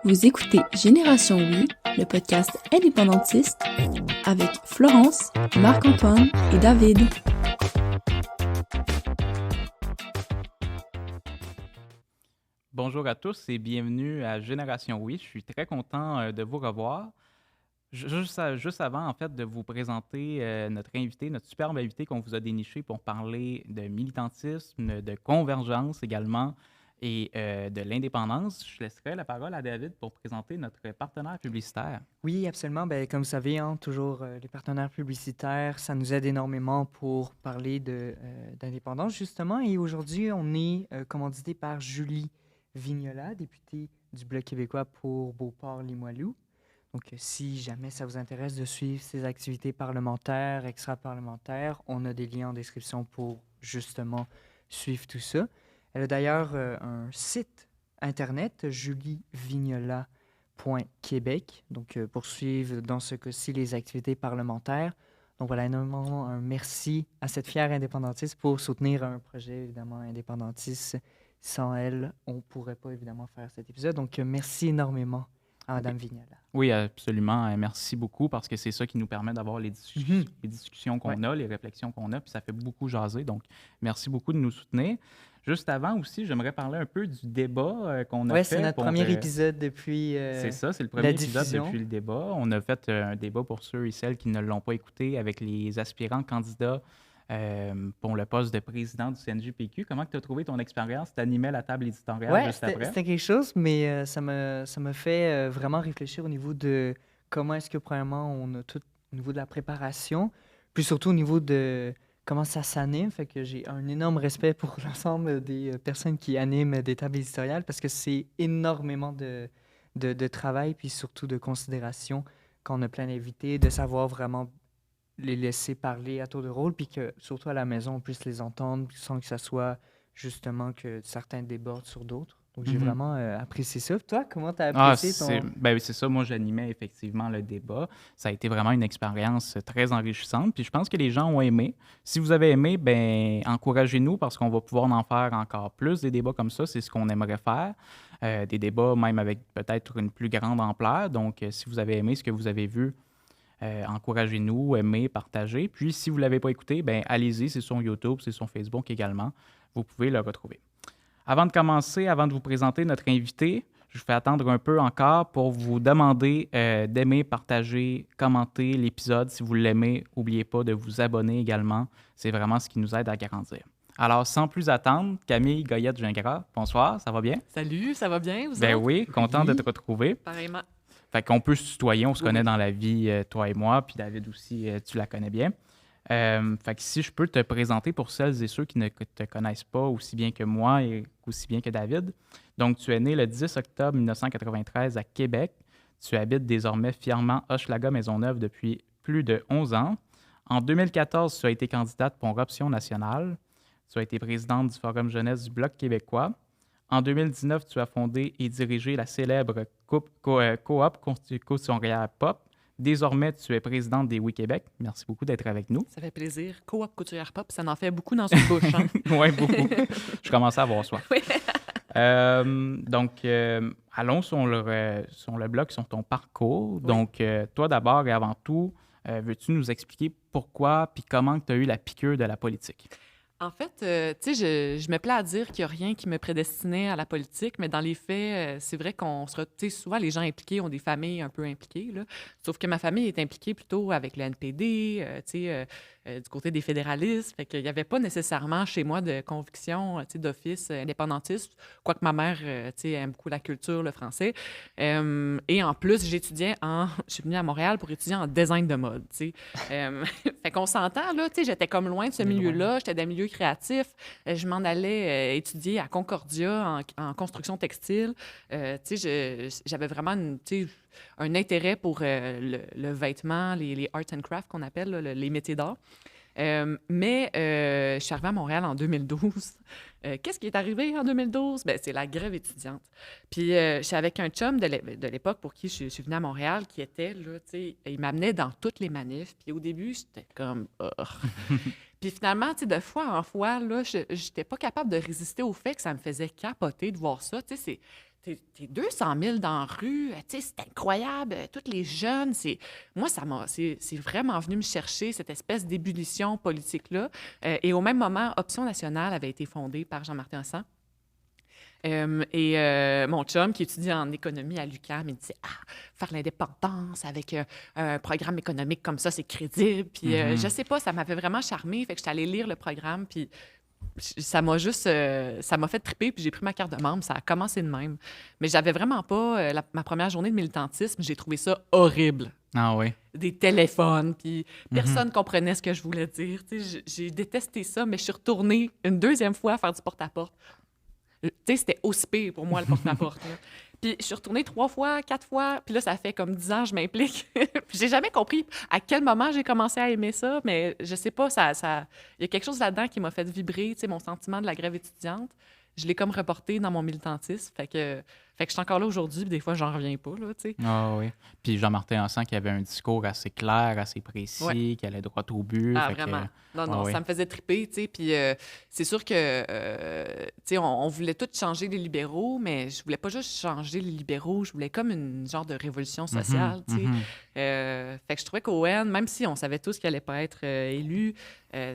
Vous écoutez Génération Oui, le podcast indépendantiste avec Florence, Marc-Antoine et David. Bonjour à tous et bienvenue à Génération Oui. Je suis très content de vous revoir. Juste avant, en fait, de vous présenter notre invité, notre superbe invité qu'on vous a déniché pour parler de militantisme, de convergence également et de l'indépendance. Je laisserai la parole à David pour présenter notre partenaire publicitaire. Oui, absolument. Ben, comme vous savez, toujours les partenaires publicitaires, ça nous aide énormément pour parler d'indépendance, justement. Et aujourd'hui, on est commandité par Julie Vignola, députée du Bloc québécois pour Beauport-Limoilou. Donc, si jamais ça vous intéresse de suivre ses activités parlementaires, extra-parlementaires, on a des liens en description pour justement suivre tout ça. Elle a d'ailleurs un site internet, julievignola.québec, donc pour suivre dans ce cas-ci les activités parlementaires. Donc voilà, énormément un merci à cette fière indépendantiste pour soutenir un projet évidemment indépendantiste. Sans elle, on ne pourrait pas évidemment faire cet épisode. Donc merci énormément à Mme Vignola. Oui, absolument. Merci beaucoup parce que c'est ça qui nous permet d'avoir les discussions qu'on a, les réflexions qu'on a, puis ça fait beaucoup jaser. Donc, merci beaucoup de nous soutenir. Juste avant aussi, j'aimerais parler un peu du débat qu'on a fait. Oui, c'est notre premier épisode depuis c'est ça, c'est le premier épisode depuis le débat. On a fait un débat pour ceux et celles qui ne l'ont pas écouté avec les aspirants candidats pour le poste de président du CNJPQ. Comment tu as trouvé ton expérience? Tu animais la table éditoriale juste après? C'était quelque chose, mais ça me fait vraiment réfléchir au niveau de comment est-ce que, premièrement, on a tout au niveau de la préparation, puis surtout au niveau de comment ça s'anime. Fait que j'ai un énorme respect pour l'ensemble des personnes qui animent des tables éditoriales parce que c'est énormément de travail, puis surtout de considération quand on a plein d'invités, de savoir vraiment les laisser parler à tour de rôle, puis que, surtout à la maison, on puisse les entendre sans que ça soit justement que certains débordent sur d'autres. Donc, j'ai vraiment apprécié ça. Toi, comment tu as apprécié c'est ça. Moi, j'animais effectivement le débat. Ça a été vraiment une expérience très enrichissante. Puis je pense que les gens ont aimé. Si vous avez aimé, encouragez-nous parce qu'on va pouvoir en faire encore plus des débats comme ça. C'est ce qu'on aimerait faire. Des débats même avec peut-être une plus grande ampleur. Donc, si vous avez aimé ce que vous avez vu, encouragez-nous, aimez, partagez. Puis, si vous ne l'avez pas écouté, allez-y, c'est sur YouTube, c'est sur Facebook également. Vous pouvez le retrouver. Avant de commencer, avant de vous présenter notre invité, je vous fais attendre un peu encore pour vous demander d'aimer, partager, commenter l'épisode. Si vous l'aimez, n'oubliez pas de vous abonner également. C'est vraiment ce qui nous aide à grandir. Alors, sans plus attendre, Camille Goyette-Gingras, bonsoir, ça va bien? Salut, ça va bien, vous autres? Oui, content de te Oui. retrouver. Pareillement. Fait qu'on peut se tutoyer, on se connaît dans la vie, toi et moi, puis David aussi, tu la connais bien. Fait que si je peux te présenter pour celles et ceux qui ne te connaissent pas aussi bien que moi et aussi bien que David. Donc, tu es né le 10 octobre 1993 à Québec. Tu habites désormais fièrement Hochelaga-Maisonneuve depuis plus de 11 ans. En 2014, tu as été candidate pour Option nationale. Tu as été présidente du Forum jeunesse du Bloc québécois. En 2019, tu as fondé et dirigé la célèbre coop couturière pop. Désormais, tu es présidente des Oui Québec. Merci beaucoup d'être avec nous. Ça fait plaisir. Coop couturière pop, ça en fait beaucoup dans une bouche. Hein? Oui, beaucoup. Je commençais à avoir soif. Oui. Donc, allons sur le bloc, sur ton parcours. Oui. Donc, toi d'abord et avant tout, veux-tu nous expliquer pourquoi puis comment tu as eu la piqûre de la politique? En fait, tu sais, je me plais à dire qu'il n'y a rien qui me prédestinait à la politique, mais dans les faits, c'est vrai qu'on se retrouve, souvent les gens impliqués ont des familles un peu impliquées, là. Sauf que ma famille est impliquée plutôt avec le NPD, du côté des fédéralistes. Fait qu'il n'y avait pas nécessairement chez moi de conviction, d'office indépendantiste, quoique ma mère, aime beaucoup la culture, le français. Et en plus, je suis venue à Montréal pour étudier en design de mode, Fait qu'on s'entend, là, j'étais comme loin de ce milieu-là, j'étais des milieux créatifs. Je m'en allais étudier à Concordia en construction textile. J'avais vraiment un intérêt pour le vêtement, les arts and crafts qu'on appelle, là, les métiers d'art. Mais je suis arrivée à Montréal en 2012. Qu'est-ce qui est arrivé en 2012? C'est la grève étudiante. Puis je suis avec un chum de l'époque pour qui je suis venue à Montréal, qui était là, il m'amenait dans toutes les manifs. Puis au début, j'étais comme... Puis finalement, tu sais, de fois en fois, là, j'étais pas capable de résister au fait que ça me faisait capoter de voir ça. Tu sais, t'es 200 000 dans la rue, tu sais, c'est incroyable. Tous les jeunes, moi, c'est vraiment venu me chercher, cette espèce d'ébullition politique-là. Et au même moment, Option nationale avait été fondée par Jean-Martin Hossan. Mon chum, qui étudie en économie à l'UQAM, il disait faire l'indépendance avec un programme économique comme ça, c'est crédible. Puis je sais pas, ça m'avait vraiment charmé. Fait que j'étais allée lire le programme, puis ça m'a fait triper, puis j'ai pris ma carte de membre. Ça a commencé de même. Mais j'avais vraiment pas ma première journée de militantisme, j'ai trouvé ça horrible. Ah oui. Des téléphones, puis personne comprenait ce que je voulais dire. Tu sais, j'ai détesté ça, mais je suis retournée une deuxième fois à faire du porte-à-porte. Tu sais, c'était aussi pire pour moi, le porte-à-porte. Puis je suis retournée 3 fois, 4 fois, puis là, ça fait comme 10 ans que je m'implique. Puis j'ai jamais compris à quel moment j'ai commencé à aimer ça, mais je sais pas, il y a quelque chose là-dedans qui m'a fait vibrer, tu sais, mon sentiment de la grève étudiante. Je l'ai comme reporté dans mon militantisme. Fait que je suis encore là aujourd'hui, puis des fois, j'en reviens pas, là, tu sais. Ah oui. Puis Jean-Martin Hossan qui avait un discours assez clair, assez précis, qui allait droit au but. Ah, vraiment. Non, ça me faisait triper, tu sais. Puis c'est sûr que, tu sais, on voulait tout changer les libéraux, mais je voulais pas juste changer les libéraux, je voulais comme une genre de révolution sociale, tu sais. Fait que je trouvais qu'Owen, même si on savait tous qu'il allait pas être élu,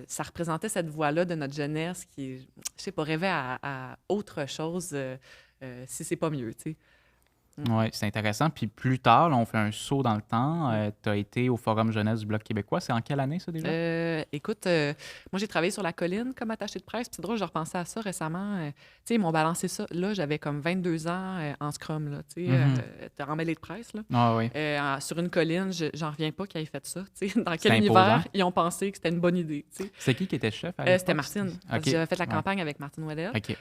ça représentait cette voie-là de notre jeunesse qui, je sais pas, rêvait à autre chose si c'est pas mieux, tu sais. Oui, c'est intéressant. Puis plus tard, là, on fait un saut dans le temps. Tu as été au Forum jeunesse du Bloc québécois. C'est en quelle année, ça, déjà? Écoute, moi, j'ai travaillé sur la colline comme attachée de presse. Puis c'est drôle, je repensais à ça récemment. Tu sais, ils m'ont balancé ça. Là, j'avais comme 22 ans en scrum, là, tu sais, en mêlée de presse, là. Ah oui. Sur une colline, j'en reviens pas qu'ils aient fait ça. Tu sais, dans quel C'est univers imposant. ils ont pensé que c'était une bonne idée, tu sais. C'est qui était chef à l'époque? C'était Martine. Parce que j'avais fait la campagne avec Martine Ouellet. OK.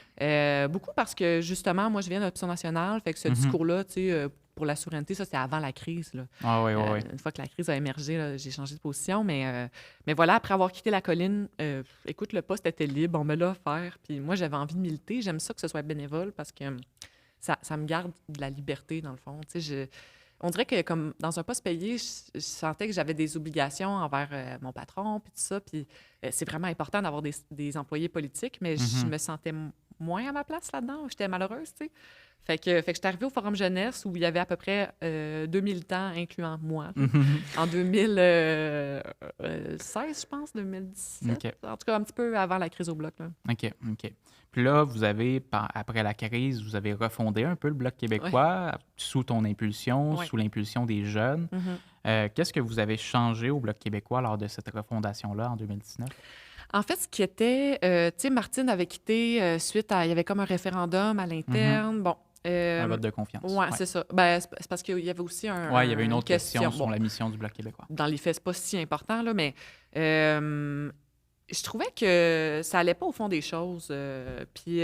Beaucoup parce que, justement, moi, je viens d'Option nationale. Fait que ce discours-là, tu sais, pour la souveraineté, ça, c'était avant la crise, là. Ah oui, oui. Une fois que la crise a émergé, là, j'ai changé de position. Mais voilà, après avoir quitté la colline, écoute, le poste était libre, on me l'a offert. Puis moi, j'avais envie de militer. J'aime ça que ce soit bénévole parce que ça me garde de la liberté, dans le fond. Tu sais, on dirait que, comme dans un poste payé, je sentais que j'avais des obligations envers mon patron, puis tout ça. Puis c'est vraiment important d'avoir des employés politiques, mais je me sentais moins à ma place là-dedans. J'étais malheureuse, tu sais. Fait que j'étais arrivée au Forum jeunesse où il y avait à peu près 2 militants, incluant moi, en 2016, je pense, 2017. OK. En tout cas, un petit peu avant la crise au Bloc, là. OK. Puis là, vous avez, après la crise, vous avez refondé un peu le Bloc québécois sous ton impulsion, sous l'impulsion des jeunes. Qu'est-ce que vous avez changé au Bloc québécois lors de cette refondation-là en 2019? En fait, ce qui était, tu sais, Martine avait quitté suite à, il y avait comme un référendum à l'interne. Bon. Un vote de confiance. Oui, c'est ça. Ben, c'est parce qu'il y avait aussi Oui, il y avait une autre question sur Bon, la mission du Bloc québécois. dans les faits, c'est pas si important, là, mais je trouvais que ça allait pas au fond des choses. Puis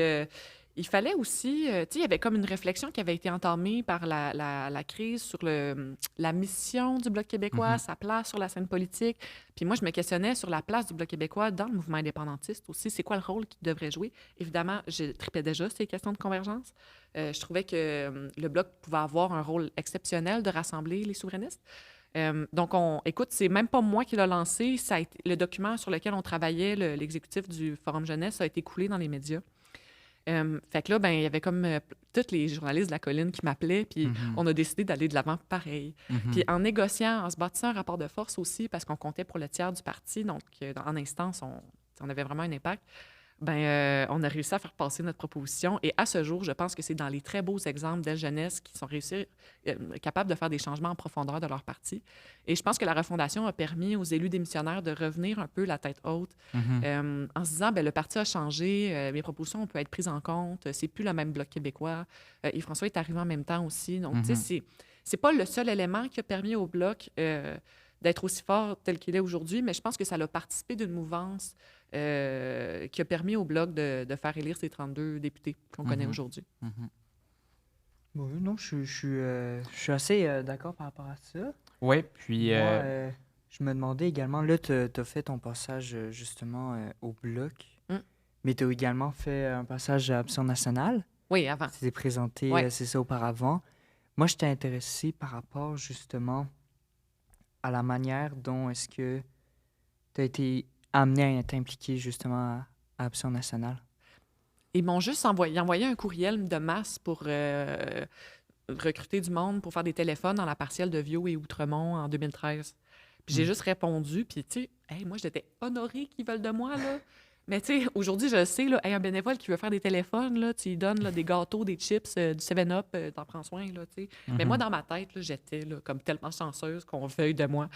il fallait aussi, tu sais, il y avait comme une réflexion qui avait été entamée par la crise sur la mission du Bloc québécois, sa place sur la scène politique. Puis moi, je me questionnais sur la place du Bloc québécois dans le mouvement indépendantiste aussi. C'est quoi le rôle qu'il devrait jouer? Évidemment, je tripais déjà ces questions de convergence. Je trouvais que le Bloc pouvait avoir un rôle exceptionnel de rassembler les souverainistes. Donc, écoute, c'est même pas moi qui l'ai lancé. Ça a été, le document sur lequel on travaillait, l'exécutif du Forum jeunesse, a été coulé dans les médias. Fait que là, ben, il y avait comme tous les journalistes de la colline qui m'appelaient, puis on a décidé d'aller de l'avant pareil. Puis en négociant, en se bâtissant un rapport de force aussi, parce qu'on comptait pour le tiers du parti, donc en instance, on avait vraiment un impact, ben, on a réussi à faire passer notre proposition. Et à ce jour, je pense que c'est dans les très beaux exemples d'ailes jeunesse qui sont capables de faire des changements en profondeur de leur parti. Et je pense que la refondation a permis aux élus démissionnaires de revenir un peu la tête haute en se disant, ben, le parti a changé, mes propositions peuvent être prises en compte, c'est plus le même Bloc québécois. Yves-François est arrivé en même temps aussi. Donc, tu sais, c'est pas le seul élément qui a permis au Bloc d'être aussi fort tel qu'il est aujourd'hui, mais je pense que ça a participé d'une mouvance qui a permis au Bloc de faire élire ces 32 députés qu'on connaît aujourd'hui. Oui, non, je suis assez d'accord par rapport à ça. Oui, puis... Moi, je me demandais également, là, tu as fait ton passage justement au Bloc, mais tu as également fait un passage à Option nationale. Oui, avant. Tu t'es présenté, c'est ça, auparavant. Moi, j'étais intéressé par rapport justement à la manière dont est-ce que tu as été amené à être impliqué justement à Option nationale? Ils m'ont juste envoyé un courriel de masse pour recruter du monde pour faire des téléphones dans la partielle de Viau et Outremont en 2013. Puis j'ai juste répondu, puis tu sais, hey, moi, j'étais honorée qu'ils veulent de moi, là. Mais tu sais, aujourd'hui, je le sais, là, hey, un bénévole qui veut faire des téléphones, là, tu lui donnes là, des gâteaux, des chips, du 7-Up, t'en prends soin, là, tu sais. Mais moi, dans ma tête, là, j'étais là, comme tellement chanceuse qu'on veuille de moi.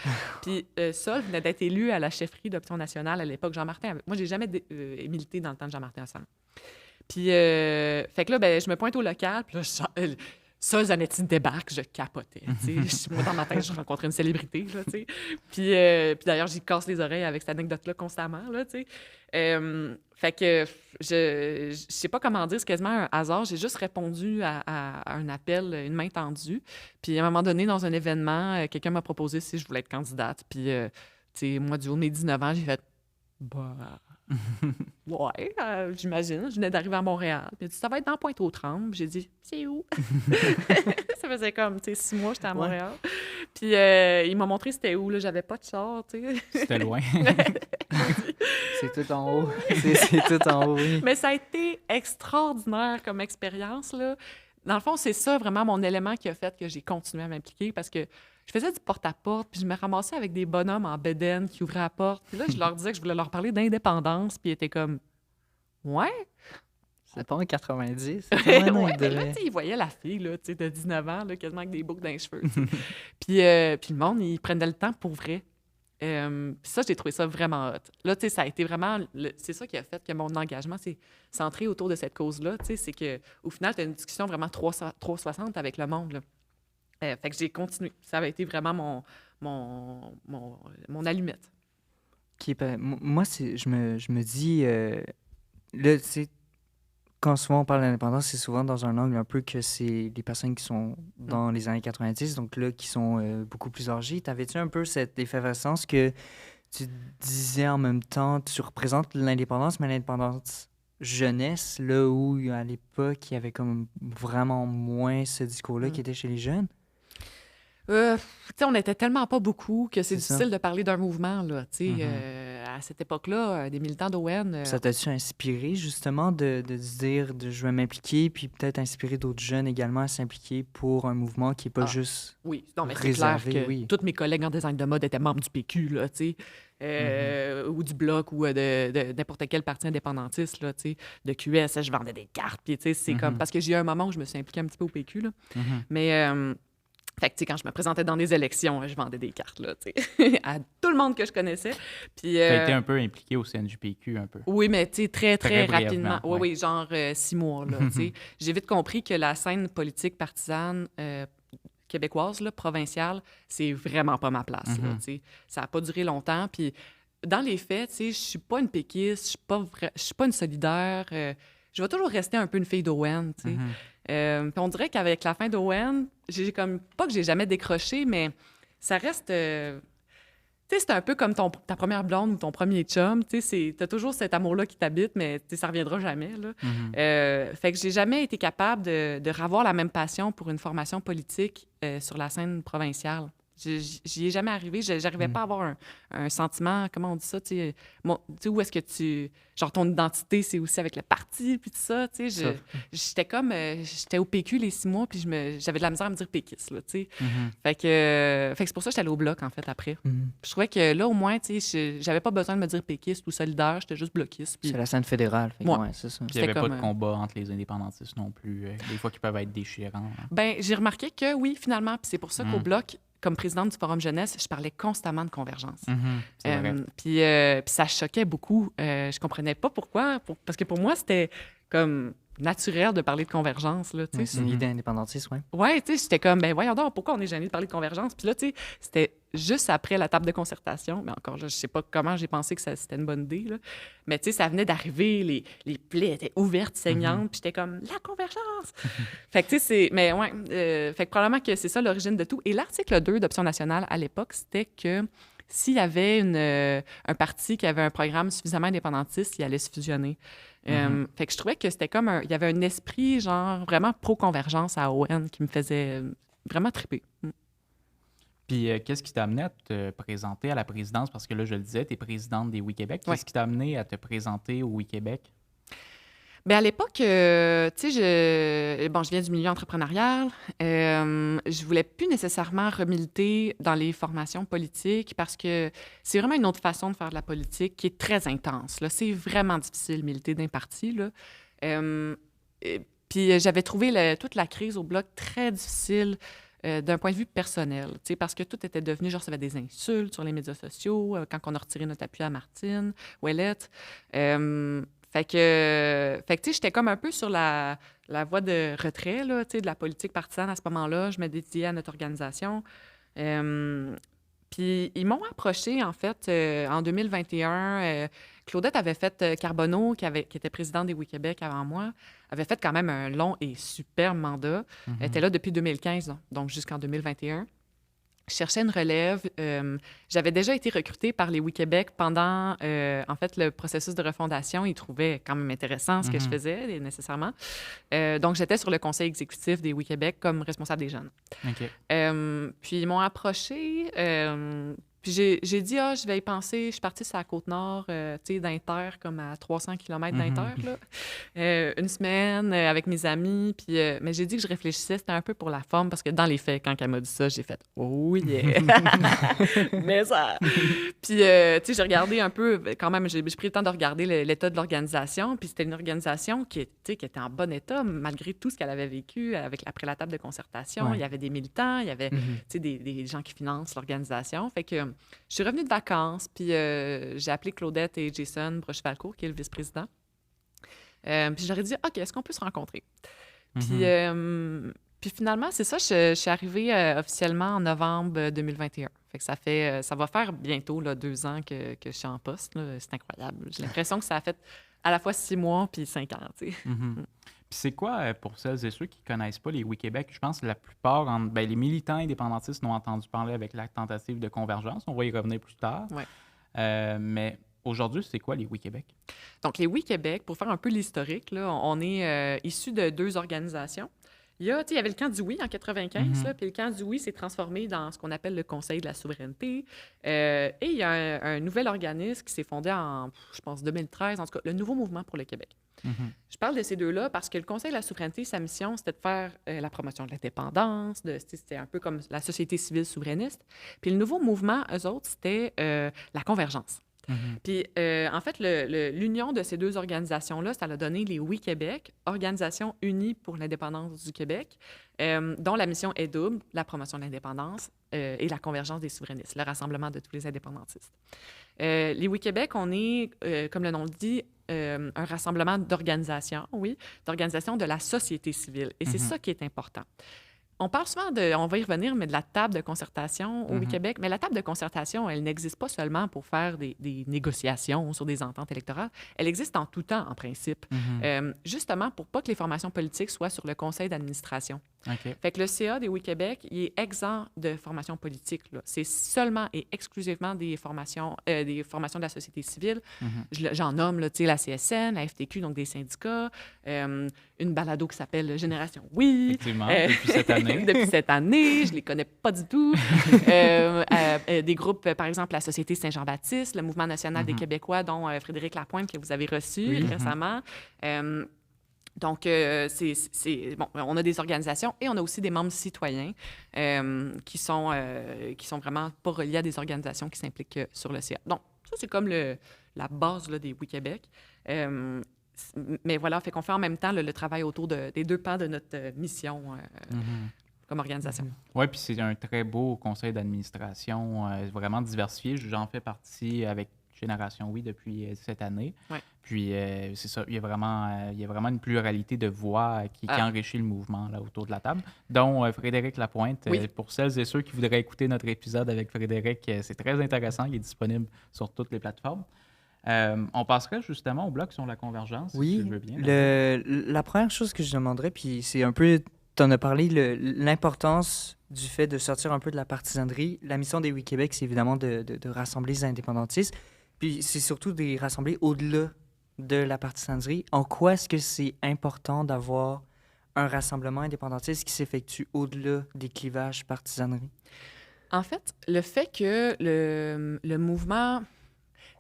Puis Sol venait d'être élu à la chefferie d'Option nationale à l'époque. Jean-Martin, moi, j'ai jamais milité dans le temps de Jean-Martin Asselin. Puis, fait que là, ben, je me pointe au local, puis là, Sol Zanetti débarque, je capotais. Moi, dans ma tête, je rencontrais une célébrité. Là, puis d'ailleurs, j'y casse les oreilles avec cette anecdote-là constamment. Là, fait que je sais pas comment dire, c'est quasiment un hasard. J'ai juste répondu à un appel, une main tendue. Puis à un moment donné, dans un événement, quelqu'un m'a proposé si je voulais être candidate. Puis, moi, du haut de mes 19 ans, j'ai fait bah. Ouais, j'imagine. Je venais d'arriver à Montréal. Puis il a dit, ça va être dans Pointe-aux-Trembles. J'ai dit, c'est où? Ça faisait comme, 6 mois, j'étais à Montréal. Puis il m'a montré c'était où, là. J'avais pas de char, tu sais. C'était loin. C'est tout en haut. C'est tout en haut, oui. Mais ça a été extraordinaire comme expérience, là. Dans le fond, c'est ça vraiment mon élément qui a fait que j'ai continué à m'impliquer parce que je faisais du porte-à-porte, puis je me ramassais avec des bonhommes en bedaine qui ouvraient la porte. Puis là, je leur disais que je voulais leur parler d'indépendance, puis ils étaient comme « Ouais? » C'est pas en 90. Ouais, mais là, ils voyaient la fille là, de 19 ans, là, quasiment avec des boucles dans les cheveux. Puis le monde, ils prenaient le temps pour vrai. Puis ça, j'ai trouvé ça vraiment hot. Là, tu sais, ça a été vraiment... c'est ça qui a fait que mon engagement s'est centré autour de cette cause-là. Tu sais, c'est qu'au final, tu as une discussion vraiment 360 avec le monde, là. Fait que j'ai continué. Ça avait été vraiment mon allumette. Moi, je me dis... là, tu sais, quand souvent on parle d'indépendance, c'est souvent dans un angle un peu que c'est les personnes qui sont dans les années 90, donc là, qui sont beaucoup plus âgées. T'avais-tu un peu cette effervescence que tu disais en même temps, tu représentes l'indépendance, mais l'indépendance jeunesse, là où à l'époque, il y avait comme vraiment moins ce discours-là qui était chez les jeunes? Tu sais, on n'était tellement pas beaucoup que c'est C'est ça. difficile de parler d'un mouvement, là. Tu sais, à cette époque-là, des militants d'ON... Ça t'a-tu inspiré, justement, de se dire je vais m'impliquer, puis peut-être inspirer d'autres jeunes également à s'impliquer pour un mouvement qui n'est pas juste Oui, non, mais c'est clair réservé, que oui. tous mes collègues en design de mode étaient membres du PQ, là, tu sais, ou du Bloc, ou de n'importe quel parti indépendantiste, là, tu sais, de QS, je vendais des cartes, puis tu sais, c'est comme... Parce que j'ai eu un moment où je me suis impliquée un petit peu au PQ, là, mais... fait que, tu sais, quand je me présentais dans des élections, je vendais des cartes, là, tu sais, à tout le monde que je connaissais. Puis... T'as été un peu impliqué au CNJPQ, un peu. Oui, mais tu sais, très Très rapidement. brièvement, Oui, genre 6 mois, là, tu sais. J'ai vite compris que la scène politique partisane québécoise, là, provinciale, c'est vraiment pas ma place, là, tu sais. Ça a pas duré longtemps, puis dans les faits, tu sais, je suis pas une péquiste, je suis pas une solidaire, je vais toujours rester un peu une fille d'ON, tu sais. Puis on dirait qu'avec la fin d'ON, j'ai comme... Pas que j'ai jamais décroché, mais ça reste... tu sais, c'est un peu comme ta première blonde ou ton premier chum. Tu sais, t'as toujours cet amour-là qui t'habite, mais tu sais, ça reviendra jamais, là. Fait que j'ai jamais été capable de revoir la même passion pour une formation politique sur la scène provinciale. J'y ai jamais arrivé. J'arrivais pas à avoir un sentiment, comment on dit ça, tu sais, où est-ce que tu... Genre, ton identité, c'est aussi avec le parti, puis tout ça, tu sais. J'étais comme... j'étais au PQ les 6 mois, puis j'avais de la misère à me dire péquiste, là, tu sais. Fait que c'est pour ça que j'étais allée au Bloc, en fait, après. Je trouvais que là, au moins, tu sais, j'avais pas besoin de me dire péquiste ou solidaire, j'étais juste bloquiste. Puis... C'est la scène fédérale, fait que Ouais. ouais, c'est ça. Puis il n'y avait C'était pas comme, de combat entre les indépendantistes non plus, des fois qui peuvent être déchirants. Ben, j'ai remarqué que oui, finalement, puis c'est pour ça qu'au Bloc, comme présidente du Forum Jeunesse, je parlais constamment de convergence. C'est vrai. Puis ça choquait beaucoup. Je comprenais pas pourquoi. Parce que pour moi, c'était comme naturel de parler de convergence, là, tu sais. C'est une idée indépendantiste, ouais. Ouais, tu sais, j'étais comme, ben voyons donc, pourquoi on est gêné de parler de convergence? Puis là, tu sais, c'était juste après la table de concertation. Mais encore, là, je sais pas comment j'ai pensé que c'était une bonne idée, là. Mais tu sais, ça venait d'arriver, les plaies étaient ouvertes, saignantes, puis j'étais comme, la convergence! Fait que tu sais, c'est... Mais ouais, fait que probablement que c'est ça l'origine de tout. Et l'article 2 d'Option nationale, à l'époque, c'était que s'il y avait un parti qui avait un programme suffisamment indépendantiste, il allait se fusionner. Fait que je trouvais que c'était comme il y avait un esprit, genre, vraiment pro-convergence à ON qui me faisait vraiment triper. Puis, qu'est-ce qui t'a amené à te présenter à la présidence? Parce que là, je le disais, tu es présidente des Oui-Québec. Ouais. Qu'est-ce qui t'a amené à te présenter au Oui-Québec? Bien, à l'époque, tu sais, je viens du milieu entrepreneurial. Je voulais plus nécessairement remiliter dans les formations politiques parce que c'est vraiment une autre façon de faire de la politique qui est très intense, là. C'est vraiment difficile de militer d'un parti, là. Puis j'avais trouvé toute la crise au Bloc très difficile d'un point de vue personnel, tu sais, parce que tout était devenu, genre, ça avait des insultes sur les médias sociaux, quand on a retiré notre appui à Martine Ouellette. Fait que tu sais, j'étais comme un peu sur la voie de retrait, là, tu sais, de la politique partisane à ce moment-là. Je me dédiais à notre organisation. Puis ils m'ont approché, en fait, en 2021. Claudette avait fait Carbonneau, qui était présidente des Oui-Québec avant moi, avait fait quand même un long et superbe mandat. Elle était là depuis 2015, donc jusqu'en 2021. Je cherchais une relève. J'avais déjà été recrutée par les Oui-Québec pendant, en fait, le processus de refondation. Ils trouvaient quand même intéressant ce que je faisais, nécessairement. Donc, j'étais sur le conseil exécutif des Oui-Québec comme responsable des jeunes. OK. Puis, ils m'ont approché. Puis, j'ai dit, je vais y penser. Je suis partie sur la Côte-Nord, tu sais, d'Inter, comme à 300 km d'Inter, là. Une semaine avec mes amis. Puis, mais j'ai dit que je réfléchissais. C'était un peu pour la forme, parce que dans les faits, quand elle m'a dit ça, j'ai fait « Oh yeah! » Mais ça... Puis, tu sais, j'ai regardé un peu, quand même, j'ai pris le temps de regarder l'état de l'organisation. Puis, c'était une organisation qui était en bon état, malgré tout ce qu'elle avait vécu après la table de concertation. Ouais. Il y avait des militants, il y avait, tu sais, des gens qui financent l'organisation. Fait que je suis revenue de vacances, puis j'ai appelé Claudette et Jason Broche-Valcourt, qui est le vice-président. Puis je leur ai dit, OK, est-ce qu'on peut se rencontrer? Puis finalement, c'est ça, je suis arrivée officiellement en novembre 2021. Fait que ça va faire bientôt là, 2 ans que je suis en poste, là. C'est incroyable. J'ai l'impression que ça a fait à la fois 6 mois puis 5 ans, tu sais. Puis c'est quoi, pour celles et ceux qui ne connaissent pas les Oui-Québec? Je pense que la plupart, les militants indépendantistes n'ont entendu parler avec la tentative de convergence. On va y revenir plus tard. Ouais. Mais aujourd'hui, c'est quoi les Oui-Québec? Donc, les Oui-Québec, pour faire un peu l'historique, là, on est issus de 2 organisations. Il y avait le camp du Oui en 95, là, puis le camp du Oui s'est transformé dans ce qu'on appelle le Conseil de la souveraineté. Et il y a un nouvel organisme qui s'est fondé en, je pense, 2013, en tout cas, le Nouveau Mouvement pour le Québec. Je parle de ces 2-là parce que le Conseil de la souveraineté, sa mission, c'était de faire la promotion de l'indépendance, c'était un peu comme la société civile souverainiste. Puis le Nouveau Mouvement, eux autres, c'était la convergence. Puis, en fait, l'union de ces 2 organisations-là, ça a donné les Oui-Québec, Organisation unie pour l'indépendance du Québec, dont la mission est double, la promotion de l'indépendance et la convergence des souverainistes, le rassemblement de tous les indépendantistes. Les Oui-Québec, on est, comme le nom le dit, un rassemblement d'organisations, d'organisations de la société civile. Et c'est ça qui est important. On parle souvent on va y revenir, mais de la table de concertation au Québec. Mais la table de concertation, elle n'existe pas seulement pour faire des négociations sur des ententes électorales. Elle existe en tout temps, en principe. Justement, pour pas que les formations politiques soient sur le conseil d'administration. OK. Fait que le CA des Oui-Québec, il est exempt de formation politique, là. C'est seulement et exclusivement des formations de la société civile. J'en nomme, là, tu sais, la CSN, la FTQ, donc des syndicats, une balado qui s'appelle Génération Oui. Effectivement, depuis cette année. Depuis cette année, je les connais pas du tout. Des groupes, par exemple, la Société Saint-Jean-Baptiste, le Mouvement national des Québécois, dont Frédéric Lapointe, que vous avez reçu récemment. Donc, bon, on a des organisations et on a aussi des membres citoyens qui sont vraiment pas reliés à des organisations qui s'impliquent sur le CA. Donc, ça, c'est comme la base là, des Oui-Québec. Mais voilà, fait qu'on fait en même temps le travail autour des 2 pans de notre mission comme organisation. Oui, puis c'est un très beau conseil d'administration, vraiment diversifié. J'en fais partie avec Génération Oui depuis cette année. Ouais. Puis c'est ça, il y a vraiment une pluralité de voix qui enrichit le mouvement là, autour de la table, dont Frédéric Lapointe. Pour celles et ceux qui voudraient écouter notre épisode avec Frédéric, c'est très intéressant. Il est disponible sur toutes les plateformes. On passerait justement au bloc sur la convergence, si tu veux bien. La première chose que je demanderais, puis c'est un peu, tu en as parlé, l'importance du fait de sortir un peu de la partisanerie. La mission des Oui-Québec, c'est évidemment de rassembler les indépendantistes, puis c'est surtout de les rassembler au-delà de la partisanerie. En quoi est-ce que c'est important d'avoir un rassemblement indépendantiste qui s'effectue au-delà des clivages partisanerie? En fait, le fait que le mouvement...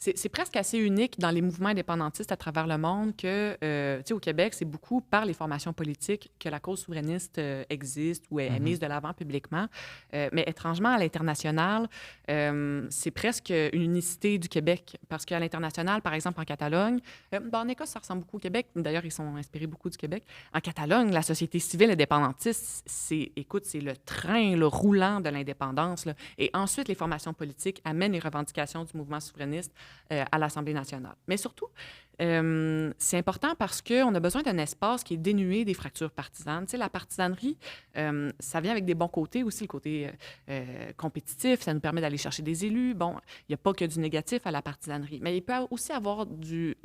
C'est presque assez unique dans les mouvements indépendantistes à travers le monde que, tu sais, au Québec, c'est beaucoup par les formations politiques que la cause souverainiste existe ou est mise de l'avant publiquement. Mais étrangement, à l'international, c'est presque une unicité du Québec. Parce qu'à l'international, par exemple, en Catalogne, en Écosse, ça ressemble beaucoup au Québec. D'ailleurs, ils sont inspirés beaucoup du Québec. En Catalogne, la société civile indépendantiste, c'est le train, le roulant de l'indépendance, là. Et ensuite, les formations politiques amènent les revendications du mouvement souverainiste à l'Assemblée nationale. Mais surtout, c'est important parce qu'on a besoin d'un espace qui est dénué des fractures partisanes. Tu sais, la partisanerie, ça vient avec des bons côtés aussi, le côté compétitif, ça nous permet d'aller chercher des élus. Bon, il n'y a pas que du négatif à la partisanerie, mais il peut aussi avoir du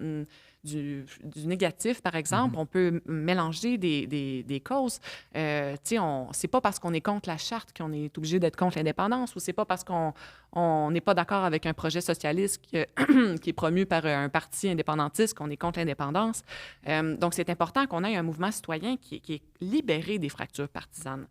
négatif, par exemple. On peut mélanger des causes. Tu sais, c'est pas parce qu'on est contre la charte qu'on est obligé d'être contre l'indépendance, ou c'est pas parce qu'on n'est pas d'accord avec un projet socialiste qui est promu par un parti indépendantiste qu'on est contre l'indépendance. Donc, c'est important qu'on ait un mouvement citoyen qui est libéré des fractures partisanes.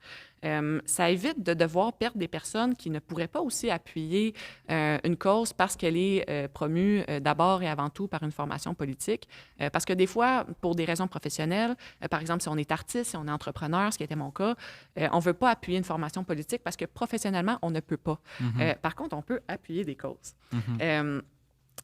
Ça évite de devoir perdre des personnes qui ne pourraient pas aussi appuyer une cause parce qu'elle est promue d'abord et avant tout par une formation politique. Parce que des fois, pour des raisons professionnelles, par exemple, si on est artiste, si on est entrepreneur, ce qui était mon cas, on ne veut pas appuyer une formation politique parce que professionnellement, on ne peut pas. Par contre, on peut appuyer des causes.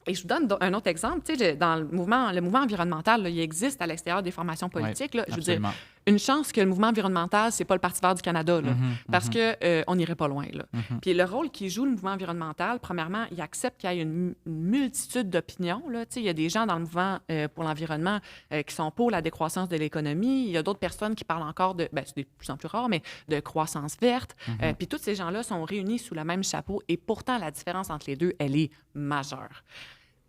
Et je vous donne un autre exemple. Tu sais, dans le mouvement environnemental, là, il existe à l'extérieur des formations politiques. Là, je veux dire, une chance que le mouvement environnemental, c'est pas le Parti vert du Canada, là, parce que on n'irait pas loin. Là. Puis le rôle qui joue le mouvement environnemental, premièrement, il accepte qu'il y ait une multitude d'opinions. Là. Tu sais, il y a des gens dans le mouvement pour l'environnement qui sont pour la décroissance de l'économie. Il y a d'autres personnes qui parlent encore de, c'est de plus en plus rare, mais de croissance verte. Puis tous ces gens-là sont réunis sous le même chapeau et pourtant, la différence entre les deux, elle est majeure.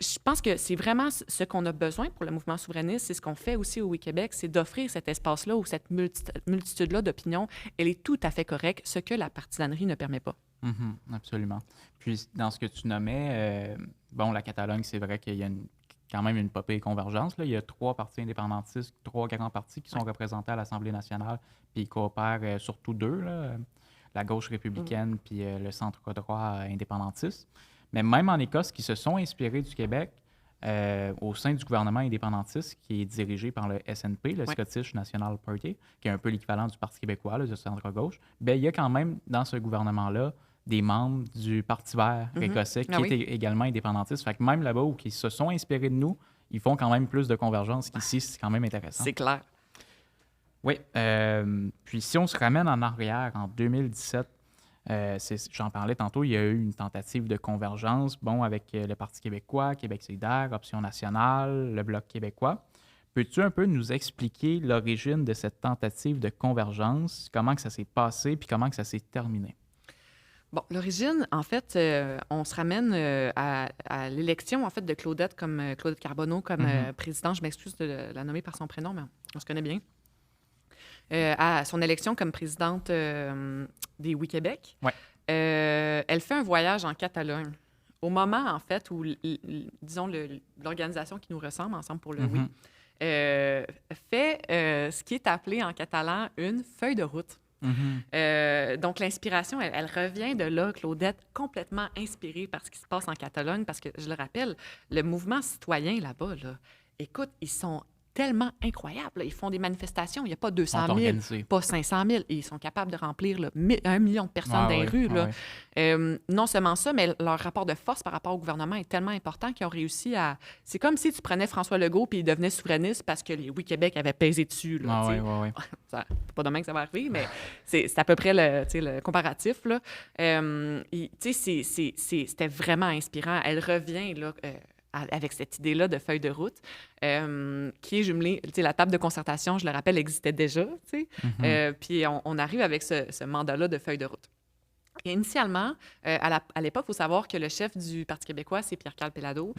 Je pense que c'est vraiment ce qu'on a besoin pour le mouvement souverainiste. C'est ce qu'on fait aussi au Québec, c'est d'offrir cet espace-là ou cette multitude-là d'opinions. Elle est tout à fait correcte, ce que la partisanerie ne permet pas. Absolument. Puis, dans ce que tu nommais, la Catalogne, c'est vrai qu'il y a quand même une popée convergence. Là. Il y a 3 partis indépendantistes, 3 grands partis qui sont représentés à l'Assemblée nationale, puis ils coopèrent surtout 2, là, la gauche républicaine puis le centre-droit indépendantiste. Mais même en Écosse, qui se sont inspirés du Québec au sein du gouvernement indépendantiste qui est dirigé par le SNP, le Scottish National Party, qui est un peu l'équivalent du Parti québécois, là, du centre-gauche, il y a quand même dans ce gouvernement-là des membres du Parti vert écossais qui étaient également indépendantistes. Fait que même là-bas où ils se sont inspirés de nous, ils font quand même plus de convergence qu'ici. C'est quand même intéressant. C'est clair. Oui. Puis si on se ramène en arrière, en 2017, j'en parlais tantôt, il y a eu une tentative de convergence, avec le Parti québécois, Québec solidaire, Option nationale, le Bloc québécois. Peux-tu un peu nous expliquer l'origine de cette tentative de convergence, comment que ça s'est passé, puis comment que ça s'est terminé? Bon, l'origine, en fait, on se ramène à l'élection, en fait, de Claudette Carbonneau comme présidente. Je m'excuse de la nommer par son prénom, mais on se connaît bien. À son élection comme présidente des Oui Québec. Elle fait un voyage en Catalogne. Au moment, en fait, où, disons, l'organisation qui nous ressemble, Ensemble pour le Oui, fait ce qui est appelé en catalan une feuille de route. Donc, l'inspiration, elle revient de là, Claudette, complètement inspirée par ce qui se passe en Catalogne, parce que, je le rappelle, le mouvement citoyen là-bas, là, écoute, ils sont tellement incroyables. Là. Ils font des manifestations. Il n'y a pas 200 000, pas 500 000. Et ils sont capables de remplir là, 1 million de personnes dans les rues. Là. Non seulement ça, mais leur rapport de force par rapport au gouvernement est tellement important qu'ils ont réussi à... C'est comme si tu prenais François Legault puis il devenait souverainiste parce que les Oui Québec avaient pesé dessus. Là, c'est pas demain que ça va arriver, mais c'est à peu près le comparatif. Là. C'était vraiment inspirant. Elle revient... là, avec cette idée-là de feuille de route, qui est jumelée. La table de concertation, je le rappelle, existait déjà. Puis on arrive avec ce mandat-là de feuille de route. Et initialement, à l'époque, il faut savoir que le chef du Parti québécois, c'est Pierre-Carl Péladeau,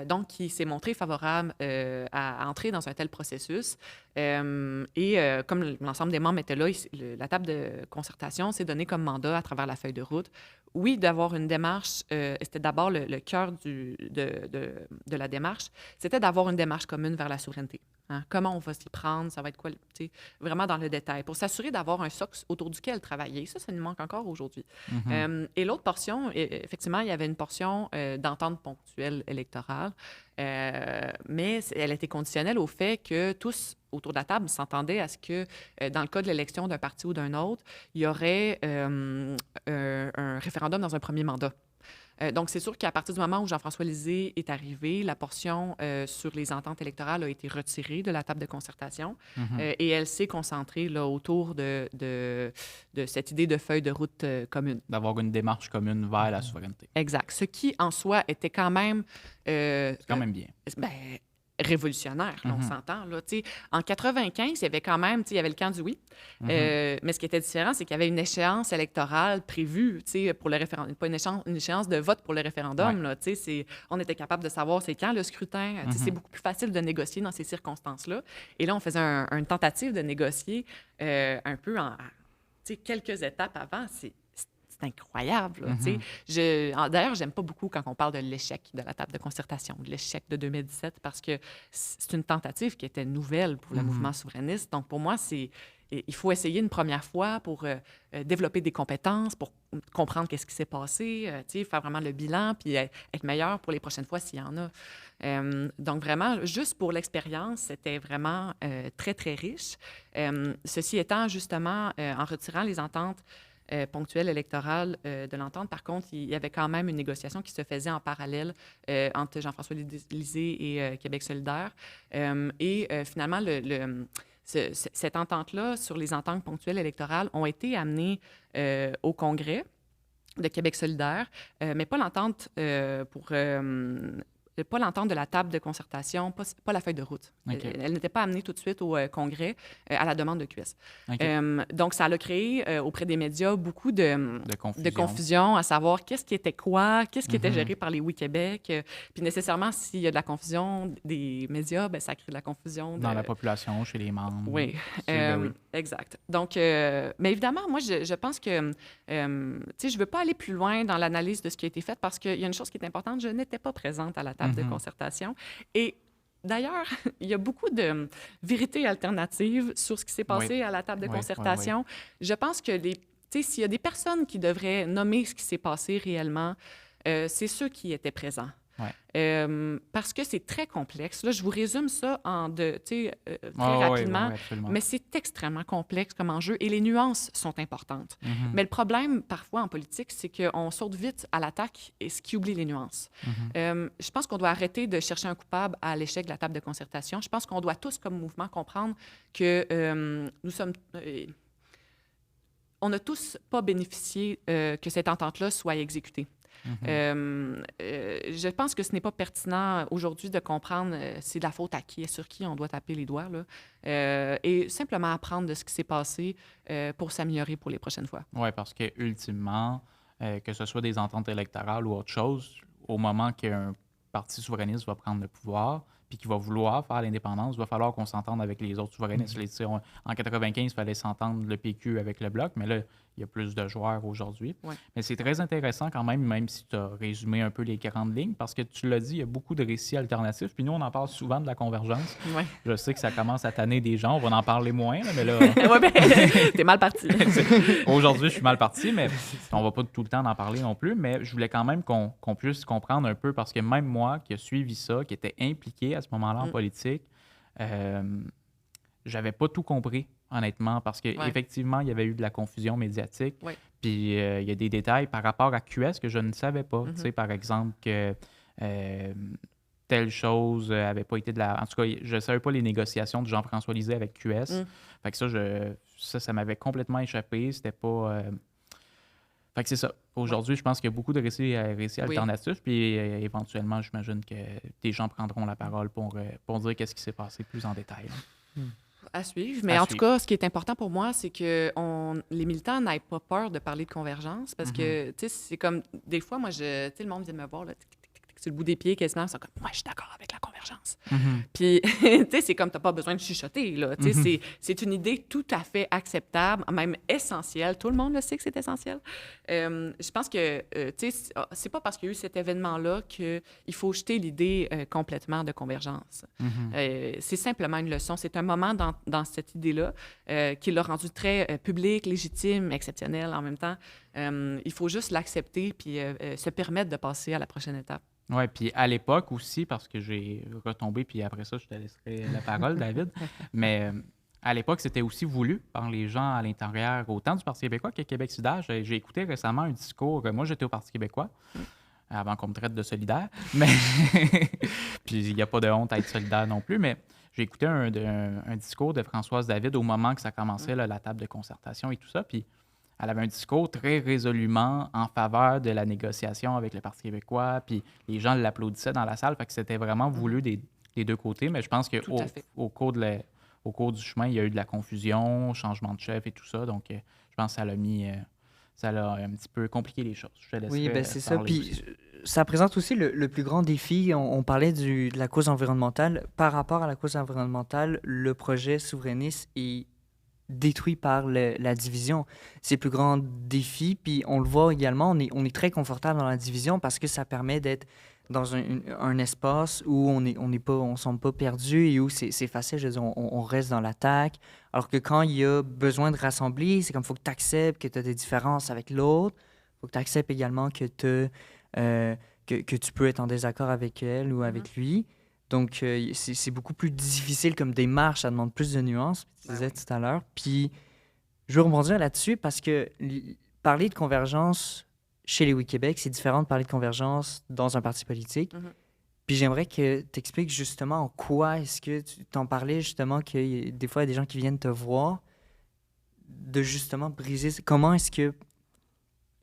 donc qui s'est montré favorable à entrer dans un tel processus. Et comme l'ensemble des membres étaient là, la table de concertation s'est donnée comme mandat à travers la feuille de route. Oui, d'avoir une démarche, c'était d'abord le cœur de la démarche, c'était d'avoir une démarche commune vers la souveraineté. Hein? Comment on va s'y prendre? Ça va être quoi? Vraiment dans le détail, pour s'assurer d'avoir un socle autour duquel travailler. Ça nous manque encore aujourd'hui. Et l'autre portion, effectivement, il y avait une portion d'entente ponctuelle électorale, mais elle était conditionnelle au fait que tous autour de la table s'entendaient à ce que, dans le cas de l'élection d'un parti ou d'un autre, il y aurait un référendum dans un premier mandat. Donc, c'est sûr qu'à partir du moment où Jean-François Lisée est arrivé, la portion sur les ententes électorales a été retirée de la table de concertation et elle s'est concentrée là, autour de cette idée de feuille de route commune. D'avoir une démarche commune vers la souveraineté. Exact. Ce qui, en soi, était quand même... c'est quand même bien. Ben, révolutionnaire, là, on s'entend. Là, en 95, il y avait quand même, il y avait le camp du oui. Mais ce qui était différent, c'est qu'il y avait une échéance électorale prévue pour le référendum, pas une échéance de vote pour le référendum. Là, on était capable de savoir c'est quand le scrutin. C'est beaucoup plus facile de négocier dans ces circonstances-là. Et là, on faisait une tentative de négocier un peu en quelques étapes avant. C'est incroyable. D'ailleurs, j'aime pas beaucoup quand on parle de l'échec de la table de concertation, de l'échec de 2017, parce que c'est une tentative qui était nouvelle pour le mouvement souverainiste. Donc, pour moi, il faut essayer une première fois pour développer des compétences, pour comprendre qu'est-ce qui s'est passé, faire vraiment le bilan, puis être meilleur pour les prochaines fois s'il y en a. Donc, vraiment, juste pour l'expérience, c'était vraiment très, très riche. Ceci étant, justement, en retirant les ententes ponctuelle électorale de l'entente. Par contre, il y avait quand même une négociation qui se faisait en parallèle entre Jean-François Lisée et Québec solidaire. Finalement, cette entente-là sur les ententes ponctuelles électorales ont été amenées au Congrès de Québec solidaire, mais pas l'entente pas l'entente de la table de concertation, pas la feuille de route. Okay. Elle n'était pas amenée tout de suite au Congrès à la demande de QS. Okay. Donc, ça a créé auprès des médias beaucoup de confusion, à savoir qu'est-ce qui était quoi, qu'est-ce qui était géré par les Oui Québec. Puis nécessairement, s'il y a de la confusion des médias, ben, ça crée de la confusion. Dans la population, chez les membres. Oui, exact. Donc, mais évidemment, moi, je pense que, je ne veux pas aller plus loin dans l'analyse de ce qui a été fait parce qu'il y a une chose qui est importante, je n'étais pas présente à la table de concertation. Et d'ailleurs, il y a beaucoup de vérités alternatives sur ce qui s'est passé à la table de concertation. Je pense que s'il y a des personnes qui devraient nommer ce qui s'est passé réellement, c'est ceux qui étaient présents. Parce que c'est très complexe. Là, je vous résume ça très rapidement, mais c'est extrêmement complexe comme enjeu et les nuances sont importantes. Mais le problème, parfois, en politique, c'est qu'on saute vite à l'attaque et ce qui oublie les nuances. Je pense qu'on doit arrêter de chercher un coupable à l'échec de la table de concertation. Je pense qu'on doit tous, comme mouvement, comprendre que nous sommes... on n'a tous pas bénéficié que cette entente-là soit exécutée. Je pense que ce n'est pas pertinent aujourd'hui de comprendre c'est de la faute à qui et sur qui on doit taper les doigts, là, et simplement apprendre de ce qui s'est passé pour s'améliorer pour les prochaines fois. Oui, parce que ultimement, que ce soit des ententes électorales ou autre chose, au moment qu'un parti souverainiste va prendre le pouvoir puis qu'il va vouloir faire l'indépendance, il va falloir qu'on s'entende avec les autres souverainistes. En 95, il fallait s'entendre le PQ avec le Bloc, mais là, il y a plus de joueurs aujourd'hui. Mais c'est très intéressant quand même si tu as résumé un peu les grandes lignes, parce que tu l'as dit, il y a beaucoup de récits alternatifs. Puis nous, on en parle souvent de la convergence. Je sais que ça commence à tanner des gens, on va en parler moins, là, mais là... T'es mal parti. Aujourd'hui, je suis mal parti, mais on va pas tout le temps en parler non plus. Mais je voulais quand même qu'on puisse comprendre un peu, parce que même moi, qui ai suivi ça, qui était impliqué à ce moment-là en politique, j'avais pas tout compris, honnêtement, parce qu'effectivement, il y avait eu de la confusion médiatique. Puis il y a des détails par rapport à QS que je ne savais pas. Tu sais, par exemple, que telle chose n'avait pas été de la... En tout cas, je ne savais pas les négociations de Jean-François Lisée avec QS. Fait que ça m'avait complètement échappé. C'était pas... Fait que c'est ça. Aujourd'hui, je pense qu'il y a beaucoup de récits alternatifs, puis éventuellement, j'imagine que des gens prendront la parole pour dire qu'est-ce qui s'est passé plus en détail. À suivre. Mais en tout cas, ce qui est important pour moi, c'est que les militants n'aient pas peur de parler de convergence, parce que, tu sais, c'est comme, des fois, moi, le monde vient de me voir, là, sur le bout des pieds quasiment, ils sont comme « Moi, je suis d'accord avec la convergence. Mhm. Puis, tu sais, c'est comme, t'as pas besoin de chuchoter, là. Tu sais, Mhm. c'est une idée tout à fait acceptable, même essentielle. Tout le monde le sait que c'est essentiel. Je pense que, tu sais, c'est pas parce qu'il y a eu cet événement-là qu'il faut jeter l'idée complètement de convergence. Mhm. C'est simplement une leçon. C'est un moment dans cette idée-là qui l'a rendu très public, légitime, exceptionnel en même temps. Il faut juste l'accepter puis se permettre de passer à la prochaine étape. Oui, puis à l'époque aussi, parce que j'ai retombé, puis après ça, je te laisserai la parole, David, mais à l'époque, c'était aussi voulu par les gens à l'intérieur, autant du Parti québécois que Québec solidaire. J'ai écouté récemment un discours, moi j'étais au Parti québécois, avant qu'on me traite de solidaire, mais puis il n'y a pas de honte à être solidaire non plus, mais j'ai écouté un discours de Françoise David au moment que ça commençait, là, la table de concertation et tout ça, puis elle avait un discours très résolument en faveur de la négociation avec le Parti québécois, puis les gens l'applaudissaient dans la salle, fait que c'était vraiment voulu des deux côtés, mais je pense Tout à fait. au cours du chemin, il y a eu de la confusion, changement de chef et tout ça, donc je pense que ça l'a un petit peu compliqué les choses. Je te laisserai Oui, ben c'est ça. parler Puis aussi. ça présente aussi le plus grand défi. On parlait de la cause environnementale. Par rapport à la cause environnementale, le projet souverainiste est détruit par la division. C'est le plus grand défi. Puis on le voit également, on est très confortable dans la division parce que ça permet d'être dans un espace où on semble pas perdu et où c'est facile. Je veux dire, on reste dans l'attaque. Alors que quand il y a besoin de rassembler, c'est comme il faut que tu acceptes que tu as des différences avec l'autre. Il faut que tu acceptes également que tu peux être en désaccord avec elle ou avec lui. Donc, c'est beaucoup plus difficile comme démarche. Ça demande plus de nuances, tu disais tout à l'heure. Puis, je veux rebondir là-dessus parce que parler de convergence chez les Oui-Québec, c'est différent de parler de convergence dans un parti politique. Puis, j'aimerais que tu expliques justement en quoi est-ce que tu t'en parlais justement que des fois, il y a des gens qui viennent te voir de justement briser. Comment est-ce que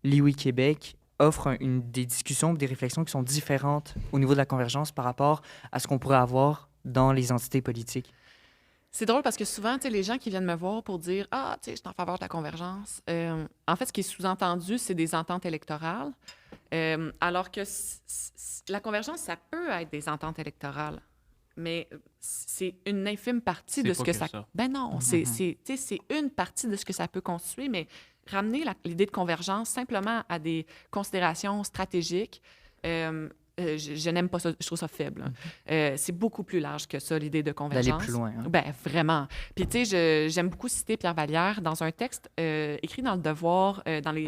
les Oui-Québec offre des discussions, des réflexions qui sont différentes au niveau de la convergence par rapport à ce qu'on pourrait avoir dans les entités politiques? C'est drôle parce que souvent, tu sais, les gens qui viennent me voir pour dire « Ah, tu sais, je suis en faveur de la convergence », en fait, ce qui est sous-entendu, c'est des ententes électorales, alors que la convergence, ça peut être des ententes électorales, mais c'est une infime partie de ce que ça... Ben non, tu sais, c'est une partie de ce que ça peut constituer, mais ramener l'idée de convergence simplement à des considérations stratégiques, je n'aime pas ça, je trouve ça faible. C'est beaucoup plus large que ça, l'idée de convergence. D'aller plus loin. Hein? Ben, vraiment. Puis, tu sais, j'aime beaucoup citer Pierre Vallière dans un texte écrit dans Le Devoir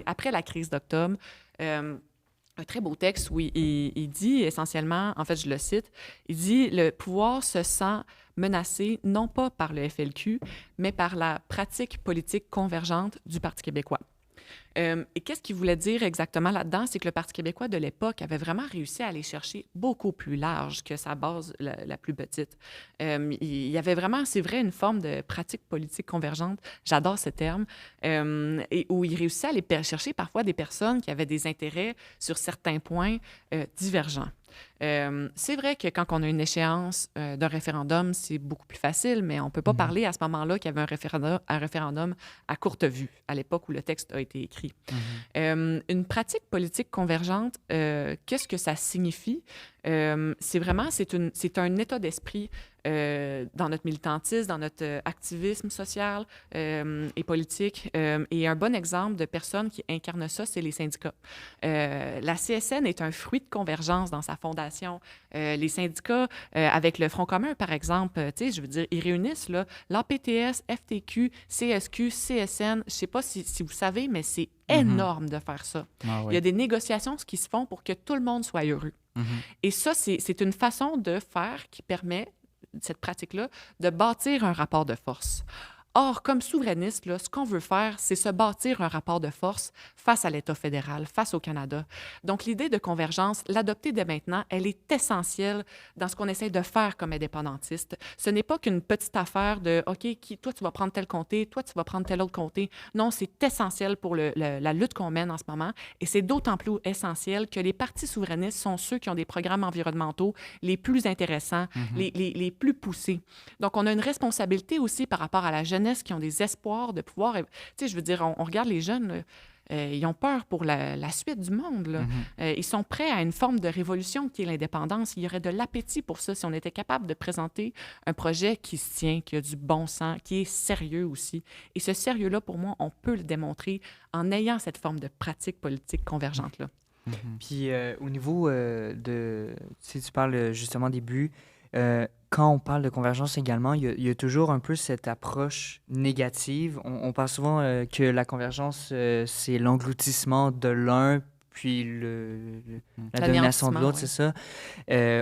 après la crise d'octobre. Un très beau texte où il dit essentiellement, en fait, je le cite, il dit « Le pouvoir se sent menacé non pas par le FLQ, mais par la pratique politique convergente du Parti québécois. » Et qu'est-ce qu'il voulait dire exactement là-dedans? C'est que le Parti québécois de l'époque avait vraiment réussi à aller chercher beaucoup plus large que sa base la plus petite. Il y avait vraiment, c'est vrai, une forme de pratique politique convergente, j'adore ce terme, et où il réussissait à aller chercher parfois des personnes qui avaient des intérêts sur certains points divergents. C'est vrai que quand on a une échéance d'un référendum, c'est beaucoup plus facile, mais on ne peut pas parler à ce moment-là qu'il y avait un référendum à courte vue, à l'époque où le texte a été écrit. Une pratique politique convergente, qu'est-ce que ça signifie? C'est un état d'esprit dans notre militantisme, dans notre activisme social et politique. Et un bon exemple de personnes qui incarnent ça, c'est les syndicats. La CSN est un fruit de convergence dans sa fondation. Les syndicats, avec le Front commun, par exemple, je veux dire, ils réunissent l'APTS, FTQ, CSQ, CSN. Je ne sais pas si vous savez, mais c'est énorme de faire ça. Ah, oui. Il y a des négociations qui se font pour que tout le monde soit heureux. Et ça, c'est une façon de faire qui permet, cette pratique-là, de bâtir un rapport de force. Or, comme souverainiste, là, ce qu'on veut faire, c'est se bâtir un rapport de force face à l'État fédéral, face au Canada. Donc, l'idée de convergence, l'adopter dès maintenant, elle est essentielle dans ce qu'on essaie de faire comme indépendantiste. Ce n'est pas qu'une petite affaire de « OK, toi, tu vas prendre tel comté, toi, tu vas prendre tel autre comté ». Non, c'est essentiel pour la lutte qu'on mène en ce moment. Et c'est d'autant plus essentiel que les partis souverainistes sont ceux qui ont des programmes environnementaux les plus intéressants, les plus poussés. Donc, on a une responsabilité aussi par rapport à la jeunesse qui ont des espoirs de pouvoir... Tu sais, je veux dire, on regarde les jeunes... ils ont peur pour la suite du monde. Là. Ils sont prêts à une forme de révolution qui est l'indépendance. Il y aurait de l'appétit pour ça si on était capable de présenter un projet qui se tient, qui a du bon sens, qui est sérieux aussi. Et ce sérieux-là, pour moi, on peut le démontrer en ayant cette forme de pratique politique convergente-là. Puis au niveau si tu parles justement des buts, quand on parle de convergence également, il y a toujours un peu cette approche négative. On parle souvent que la convergence, c'est l'engloutissement de l'un, puis la domination de l'autre, c'est ça.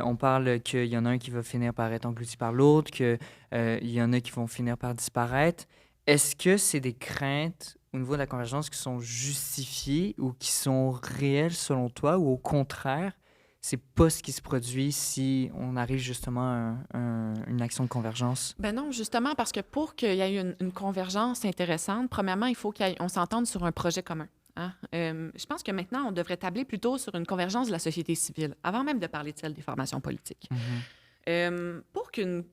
On parle qu'il y en a un qui va finir par être englouti par l'autre, qu'il y en a qui vont finir par disparaître. Est-ce que c'est des craintes au niveau de la convergence qui sont justifiées ou qui sont réelles selon toi, ou au contraire, c'est pas ce qui se produit si on arrive justement à une action de convergence? Ben non, justement, parce que pour qu'il y ait une convergence intéressante, premièrement, il faut qu'on s'entende sur un projet commun. Hein? Je pense que maintenant, on devrait tabler plutôt sur une convergence de la société civile, avant même de parler de celle des formations politiques. Pour qu'une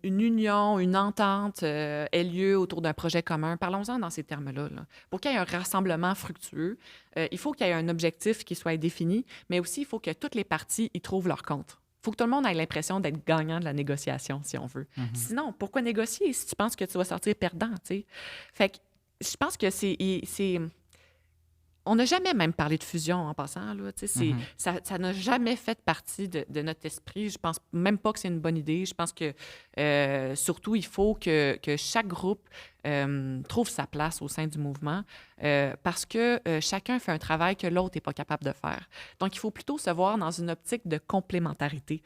union, une entente ait lieu autour d'un projet commun, parlons-en dans ces termes-là. Là. Pour qu'il y ait un rassemblement fructueux, il faut qu'il y ait un objectif qui soit défini, mais aussi il faut que toutes les parties y trouvent leur compte. Il faut que tout le monde ait l'impression d'être gagnant de la négociation, si on veut. Sinon, pourquoi négocier si tu penses que tu vas sortir perdant, tu sais? Fait que je pense que c'est on n'a jamais même parlé de fusion en passant. Là, ça n'a jamais fait partie de notre esprit. Je pense même pas que c'est une bonne idée. Je pense que surtout, il faut que chaque groupe trouve sa place au sein du mouvement parce que chacun fait un travail que l'autre n'est pas capable de faire. Donc, il faut plutôt se voir dans une optique de complémentarité.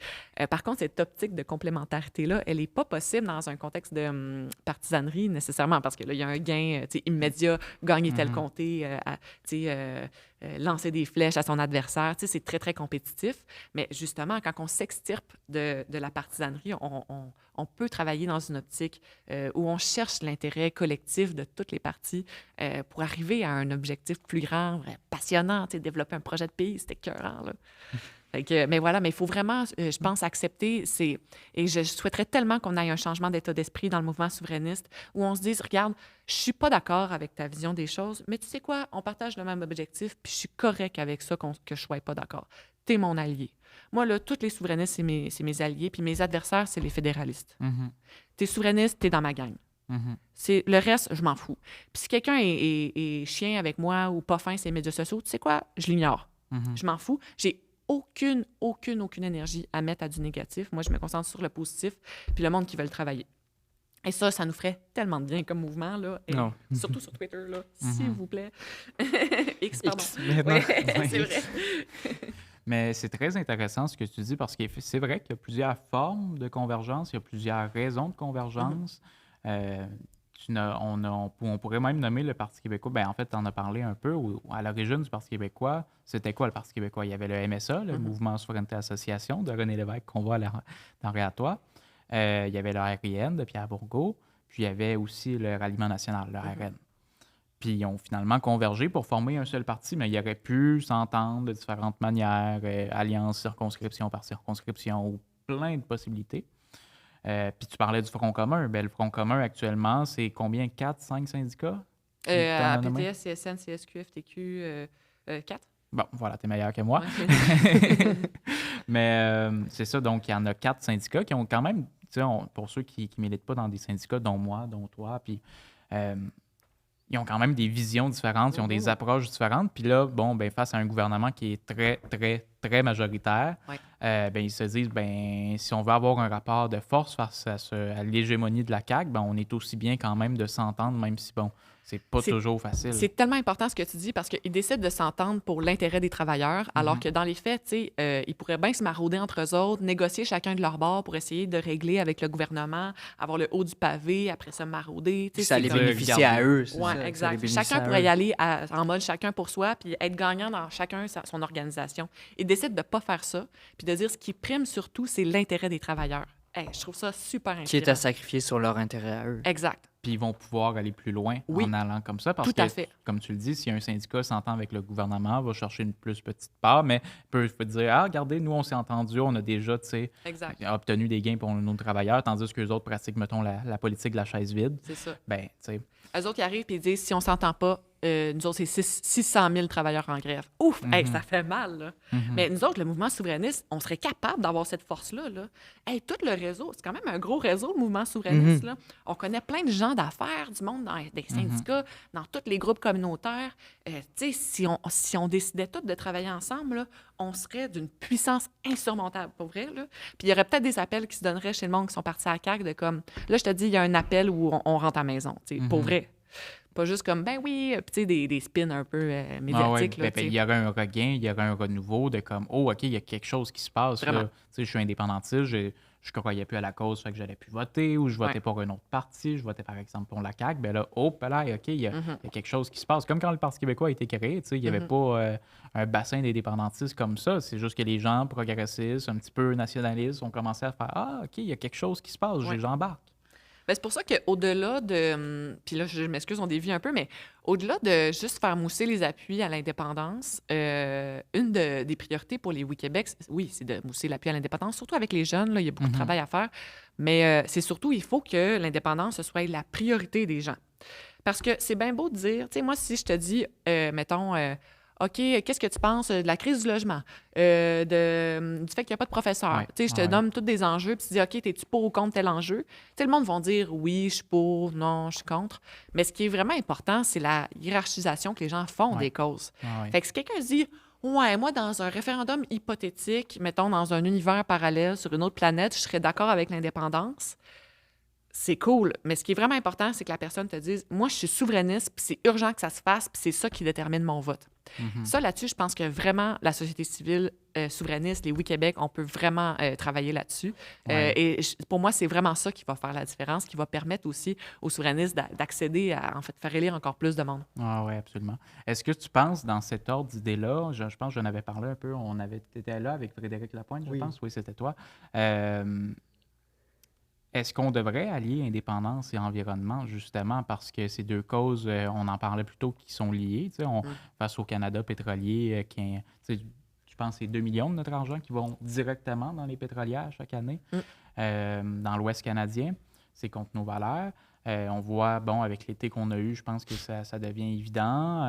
Par contre, cette optique de complémentarité-là, elle n'est pas possible dans un contexte de partisanerie nécessairement parce que là, il y a un gain immédiat, gagner tel comté, lancer des flèches à son adversaire. C'est très, très compétitif. Mais justement, quand on s'extirpe de la partisanerie, on peut travailler dans une optique où on cherche l'intérêt collectif de toutes les parties pour arriver à un objectif plus grand, passionnant, développer un projet de pays, c'était écœurant, là. Mais voilà, mais il faut vraiment, je pense, accepter, et je souhaiterais tellement qu'on ait un changement d'état d'esprit dans le mouvement souverainiste où on se dise, regarde, je suis pas d'accord avec ta vision des choses, mais tu sais quoi, on partage le même objectif, puis je suis correct avec ça que je sois pas d'accord. T'es mon allié. Moi, là, tous les souverainistes, c'est mes alliés, puis mes adversaires, c'est les fédéralistes. T'es souverainiste, t'es dans ma gang. Le reste, je m'en fous. Puis si quelqu'un est chien avec moi ou pas fin sur les médias sociaux, tu sais quoi, je l'ignore. Je m'en fous. J'ai aucune énergie à mettre à du négatif. Moi, je me concentre sur le positif, puis le monde qui veut le travailler. Et ça nous ferait tellement de bien comme mouvement, là. Et surtout sur Twitter, là, s'il vous plaît. X, pardon. C'est vrai. Mais c'est très intéressant ce que tu dis parce que c'est vrai qu'il y a plusieurs formes de convergence, il y a plusieurs raisons de convergence. On pourrait même nommer le Parti québécois. En fait, tu en as parlé un peu. À l'origine du Parti québécois, c'était quoi le Parti québécois? Il y avait le MSA, le Mouvement Souveraineté Association de René Lévesque, qu'on voit dans Réatois. Il y avait le RIN de Pierre Bourgault. Puis il y avait aussi le Ralliement national, le RN. Puis ils ont finalement convergé pour former un seul parti, mais il aurait pu s'entendre de différentes manières, alliance circonscription par circonscription, ou plein de possibilités. Puis tu parlais du Front commun. Le Front commun, actuellement, c'est combien? 4, 5 syndicats? À PTS, CSN, CSQ, FTQ, 4. Bon, voilà, t'es meilleur que moi. Mais c'est ça, donc il y en a 4 syndicats qui ont quand même, pour ceux qui ne militent pas dans des syndicats, dont moi, dont toi, puis ils ont quand même des visions différentes, ils ont des approches différentes. Puis là, face à un gouvernement qui est très, très, très majoritaire, ils se disent, si on veut avoir un rapport de force face à l'hégémonie de la CAQ, on est aussi bien quand même de s'entendre, même si, c'est pas toujours facile. C'est tellement important ce que tu dis parce qu'ils décident de s'entendre pour l'intérêt des travailleurs, alors que dans les faits, ils pourraient bien se marauder entre eux autres, négocier chacun de leur bord pour essayer de régler avec le gouvernement, avoir le haut du pavé, après ça marauder. Ça les bénéficie à eux. Oui, exact. Chacun pourrait y aller en mode chacun pour soi, puis être gagnant dans chacun son organisation. Ils décident de ne pas faire ça, puis de dire ce qui prime surtout, c'est l'intérêt des travailleurs. Je trouve ça super inspirant. Qui est à sacrifier sur leur intérêt à eux. Exact. Puis ils vont pouvoir aller plus loin en allant comme ça. Parce que, comme tu le dis, si un syndicat s'entend avec le gouvernement, va chercher une plus petite part, mais peut dire, regardez, nous, on s'est entendu, on a déjà obtenu des gains pour nos travailleurs, tandis que les autres pratiquent, mettons, la politique de la chaise vide. C'est ça. Eux autres, ils arrivent et ils disent, si on s'entend pas, nous autres, c'est 600 000 travailleurs en grève. Ouf! Hey, ça fait mal, là. Mais nous autres, le mouvement souverainiste, on serait capable d'avoir cette force-là, là. Hey, tout le réseau, c'est quand même un gros réseau, le mouvement souverainiste, là. On connaît plein de gens d'affaires, du monde dans des syndicats, dans tous les groupes communautaires. Tu sais, si on décidait tous de travailler ensemble, là, on serait d'une puissance insurmontable, pour vrai, là. Puis il y aurait peut-être des appels qui se donneraient chez le monde qui sont partis à la CAQ de comme... Là, je te dis, il y a un appel où on rentre à la maison, tu sais, pour vrai. Pas juste comme, ben oui, tu sais, des spins un peu médiatiques. Là, il y aurait un regain, il y aurait un renouveau de comme, oh, OK, il y a quelque chose qui se passe. Là. Tu sais, je suis indépendantiste, je croyais plus à la cause, fait que j'allais plus voter, ou je votais pour un autre parti, je votais par exemple pour la CAQ. Ben là, OK, il y a quelque chose qui se passe. Comme quand le Parti québécois a été créé, tu sais, il n'y avait pas un bassin d'indépendantistes comme ça. C'est juste que les gens progressistes, un petit peu nationalistes, ont commencé à faire, ah, OK, il y a quelque chose qui se passe, j'embarque. Ben, c'est pour ça qu'au-delà de... Puis là, je m'excuse, on dévie un peu, mais au-delà de juste faire mousser les appuis à l'indépendance, une des priorités pour les Oui Québec, oui, c'est de mousser l'appui à l'indépendance, surtout avec les jeunes, là, il y a beaucoup de travail à faire, mais c'est surtout, il faut que l'indépendance, ce soit la priorité des gens. Parce que c'est bien beau de dire, tu sais, moi, si je te dis, mettons... OK, qu'est-ce que tu penses de la crise du logement, du fait qu'il n'y a pas de professeur? Tu sais, je te nomme tous des enjeux, puis tu dis, OK, t'es-tu pour ou contre tel enjeu? Tu sais, le monde va dire, oui, je suis pour, non, je suis contre. Mais ce qui est vraiment important, c'est la hiérarchisation que les gens font des causes. Fait que si quelqu'un se dit, ouais, moi, dans un référendum hypothétique, mettons, dans un univers parallèle, sur une autre planète, je serais d'accord avec l'indépendance, c'est cool, mais ce qui est vraiment important, c'est que la personne te dise « Moi, je suis souverainiste, puis c'est urgent que ça se fasse, puis c'est ça qui détermine mon vote. Ça, là-dessus, je pense que vraiment, la société civile souverainiste, les Oui Québec, on peut vraiment travailler là-dessus. Et pour moi, c'est vraiment ça qui va faire la différence, qui va permettre aussi aux souverainistes d'accéder à, en fait, faire élire encore plus de monde. Ah oui, absolument. Est-ce que tu penses, dans cet ordre d'idées-là, je pense que j'en avais parlé un peu, tu étais là avec Frédéric Lapointe, je pense, oui, c'était toi. Est-ce qu'on devrait allier indépendance et environnement, justement, parce que ces deux causes, on en parlait plus tôt, qui sont liées, face au Canada pétrolier, je pense que c'est 2 millions de notre argent qui vont directement dans les pétrolières chaque année. Dans l'Ouest canadien, c'est contre nos valeurs. On voit, avec l'été qu'on a eu, je pense que ça devient évident.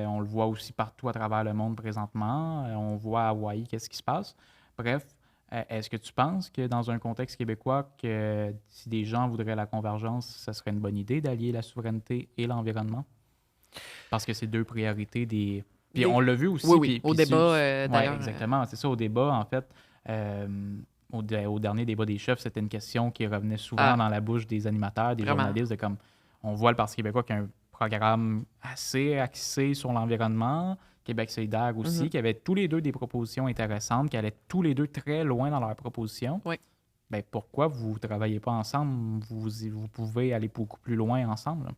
On le voit aussi partout à travers le monde présentement. On voit à Hawaï qu'est-ce qui se passe. Bref, est-ce que tu penses que dans un contexte québécois, que si des gens voudraient la convergence, ça serait une bonne idée d'allier la souveraineté et l'environnement? Parce que c'est deux priorités des... Puis on l'a vu aussi. Oui, au débat, d'ailleurs. Oui, exactement. C'est ça, au débat, en fait. Au dernier débat des chefs, c'était une question qui revenait souvent dans la bouche des animateurs, des journalistes, de comme, on voit le Parti québécois qui a un programme assez axé sur l'environnement, Québec solidaire aussi, qui avait tous les deux des propositions intéressantes, qui allaient tous les deux très loin dans leurs propositions. Oui. Bien, pourquoi vous ne travaillez pas ensemble? Vous pouvez aller beaucoup plus loin ensemble.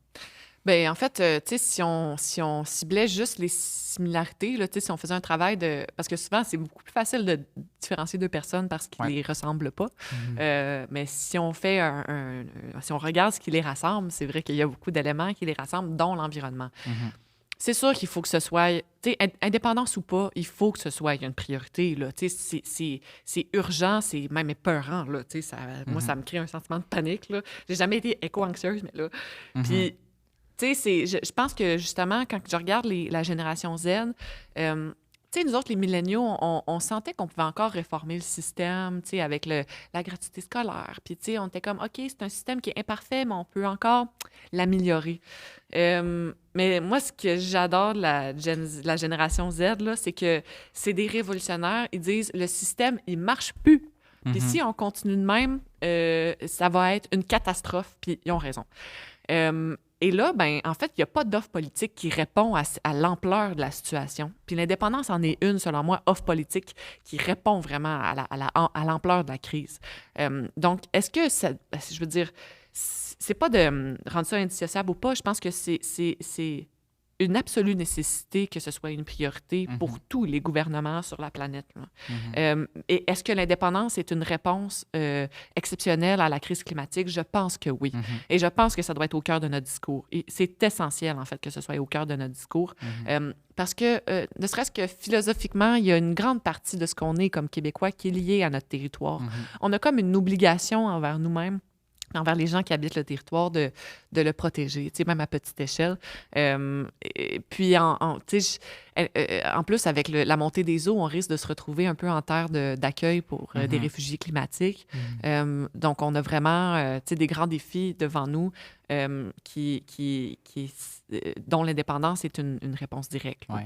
Bien, en fait, tu sais, si on ciblait juste les similarités, là, tu sais, si on faisait un travail de... Parce que souvent, c'est beaucoup plus facile de différencier deux personnes parce qu'ils ne les ressemblent pas. Mais si on fait si on regarde ce qui les rassemble, c'est vrai qu'il y a beaucoup d'éléments qui les rassemblent, dont l'environnement. C'est sûr qu'il faut que ce soit, tu sais, indépendance ou pas, il faut que ce soit une priorité, là. Tu sais, c'est urgent, c'est même épeurant, là. Tu sais, moi, ça me crée un sentiment de panique, là. J'ai jamais été éco-anxieuse, mais là... Puis, tu sais, je pense que, justement, quand je regarde la génération Z, tu sais, nous autres, les milléniaux, on sentait qu'on pouvait encore réformer le système, tu sais, avec la gratuité scolaire. Puis, tu sais, on était comme, OK, c'est un système qui est imparfait, mais on peut encore l'améliorer. Mais moi, ce que j'adore de la génération Z, là, c'est que c'est des révolutionnaires. Ils disent, le système, il marche plus. Puis si on continue de même, ça va être une catastrophe. Puis ils ont raison. Et là, ben, en fait, il n'y a pas d'offre politique qui répond à l'ampleur de la situation. Puis l'indépendance en est une, selon moi, offre politique qui répond vraiment à l'ampleur de la crise. Donc, est-ce que ça... Je veux dire, c'est pas de rendre ça indissociable ou pas. Je pense que c'est une absolue nécessité que ce soit une priorité pour tous les gouvernements sur la planète. Et est-ce que l'indépendance est une réponse exceptionnelle à la crise climatique? Je pense que oui. Et je pense que ça doit être au cœur de notre discours. Et c'est essentiel, en fait, que ce soit au cœur de notre discours. Parce que, ne serait-ce que philosophiquement, il y a une grande partie de ce qu'on est comme Québécois qui est liée à notre territoire. On a comme une obligation envers nous-mêmes envers les gens qui habitent le territoire, de le protéger, tu sais, même à petite échelle. Et puis, tu sais, en plus, avec la montée des eaux, on risque de se retrouver un peu en terre d'accueil pour des réfugiés climatiques. Donc, on a vraiment, tu sais, des grands défis devant nous dont l'indépendance est une réponse directe. Ouais,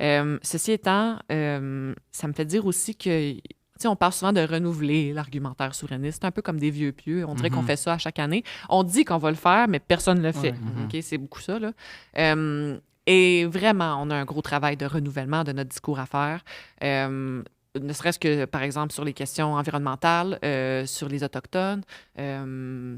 ouais. Ceci étant, ça me fait dire aussi que tu sais, on parle souvent de renouveler l'argumentaire souverainiste. C'est un peu comme des vieux pieux. On dirait qu'on fait ça à chaque année. On dit qu'on va le faire, mais personne ne le fait. OK? C'est beaucoup ça, là. Et vraiment, on a un gros travail de renouvellement de notre discours à faire. Ne serait-ce que, par exemple, sur les questions environnementales, sur les Autochtones.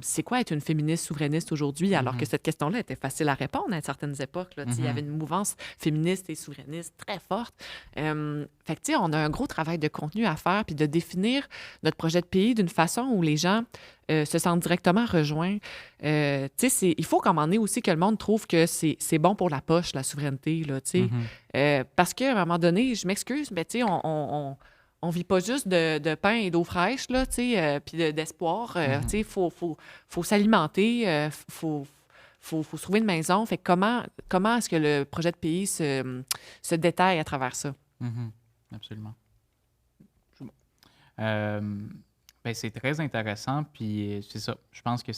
C'est quoi être une féministe souverainiste aujourd'hui, alors que cette question-là était facile à répondre à certaines époques. Là, il y avait une mouvance féministe et souverainiste très forte. Fait que, tu sais, on a un gros travail de contenu à faire, puis de définir notre projet de pays d'une façon où les gens se sentent directement rejoints. Tu sais, il faut qu'à un moment donné aussi que le monde trouve que c'est bon pour la poche, la souveraineté, là, tu sais. Parce qu'à un moment donné, je m'excuse, mais tu sais, on vit pas juste de pain et d'eau fraîche, là, tu sais, puis d'espoir. Tu sais, faut s'alimenter, faut se trouver une maison. Fait que comment est-ce que le projet de pays se détaille à travers ça? Absolument. Ben, c'est très intéressant, puis c'est ça. Je pense que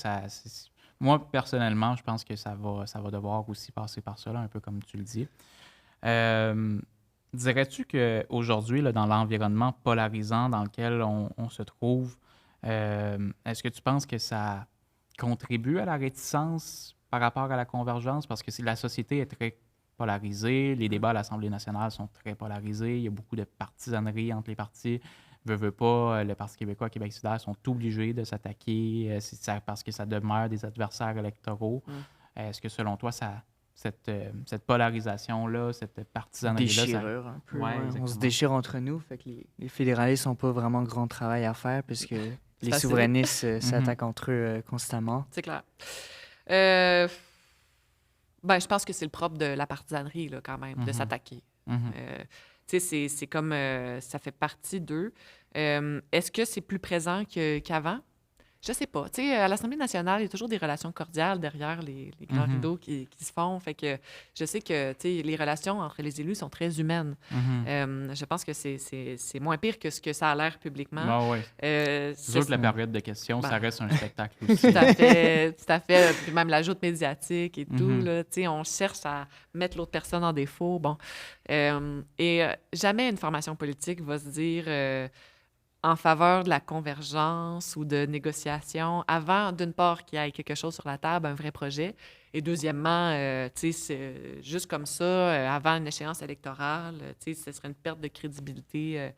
moi, personnellement, je pense que ça va devoir aussi passer par ça, là, un peu comme tu le dis. Dirais-tu qu'aujourd'hui, dans l'environnement polarisant dans lequel on se trouve, est-ce que tu penses que ça contribue à la réticence par rapport à la convergence? Parce que si la société est très polarisée, les débats à l'Assemblée nationale sont très polarisés, il y a beaucoup de partisanerie entre les partis. Veut pas, le Parti québécois, Québec solidaire sont obligés de s'attaquer parce que ça demeure des adversaires électoraux. Est-ce que, selon toi, cette polarisation-là, cette partisanerie-là... Déchirure un peu. Ouais, On se déchire entre nous. Fait que les fédéralistes n'ont pas vraiment grand travail à faire puisque les facile. souverainistes s'attaquent entre eux constamment. C'est clair. Ben, je pense que c'est le propre de la partisanerie, là, quand même, de s'attaquer. Tu sais, c'est comme... ça fait partie d'eux. Est-ce que c'est plus présent qu'avant? Je sais pas. Tu sais, à l'Assemblée nationale, il y a toujours des relations cordiales derrière les grands rideaux qui se font. Fait que je sais que, tu sais, les relations entre les élus sont très humaines. Je pense que c'est moins pire que ce que ça a l'air publiquement. Ah ouais. C'est sûr que la période de questions, ça reste un spectacle aussi. Tout à fait, tout à fait. Puis même l'ajout médiatique et tout, là, tu sais, on cherche à mettre l'autre personne en défaut. Bon. Et jamais une formation politique va se dire... en faveur de la convergence ou de négociation, avant, d'une part, qu'il y ait quelque chose sur la table, un vrai projet, et deuxièmement, tu sais, c'est juste comme ça, avant une échéance électorale, tu sais, ce serait une perte de crédibilité,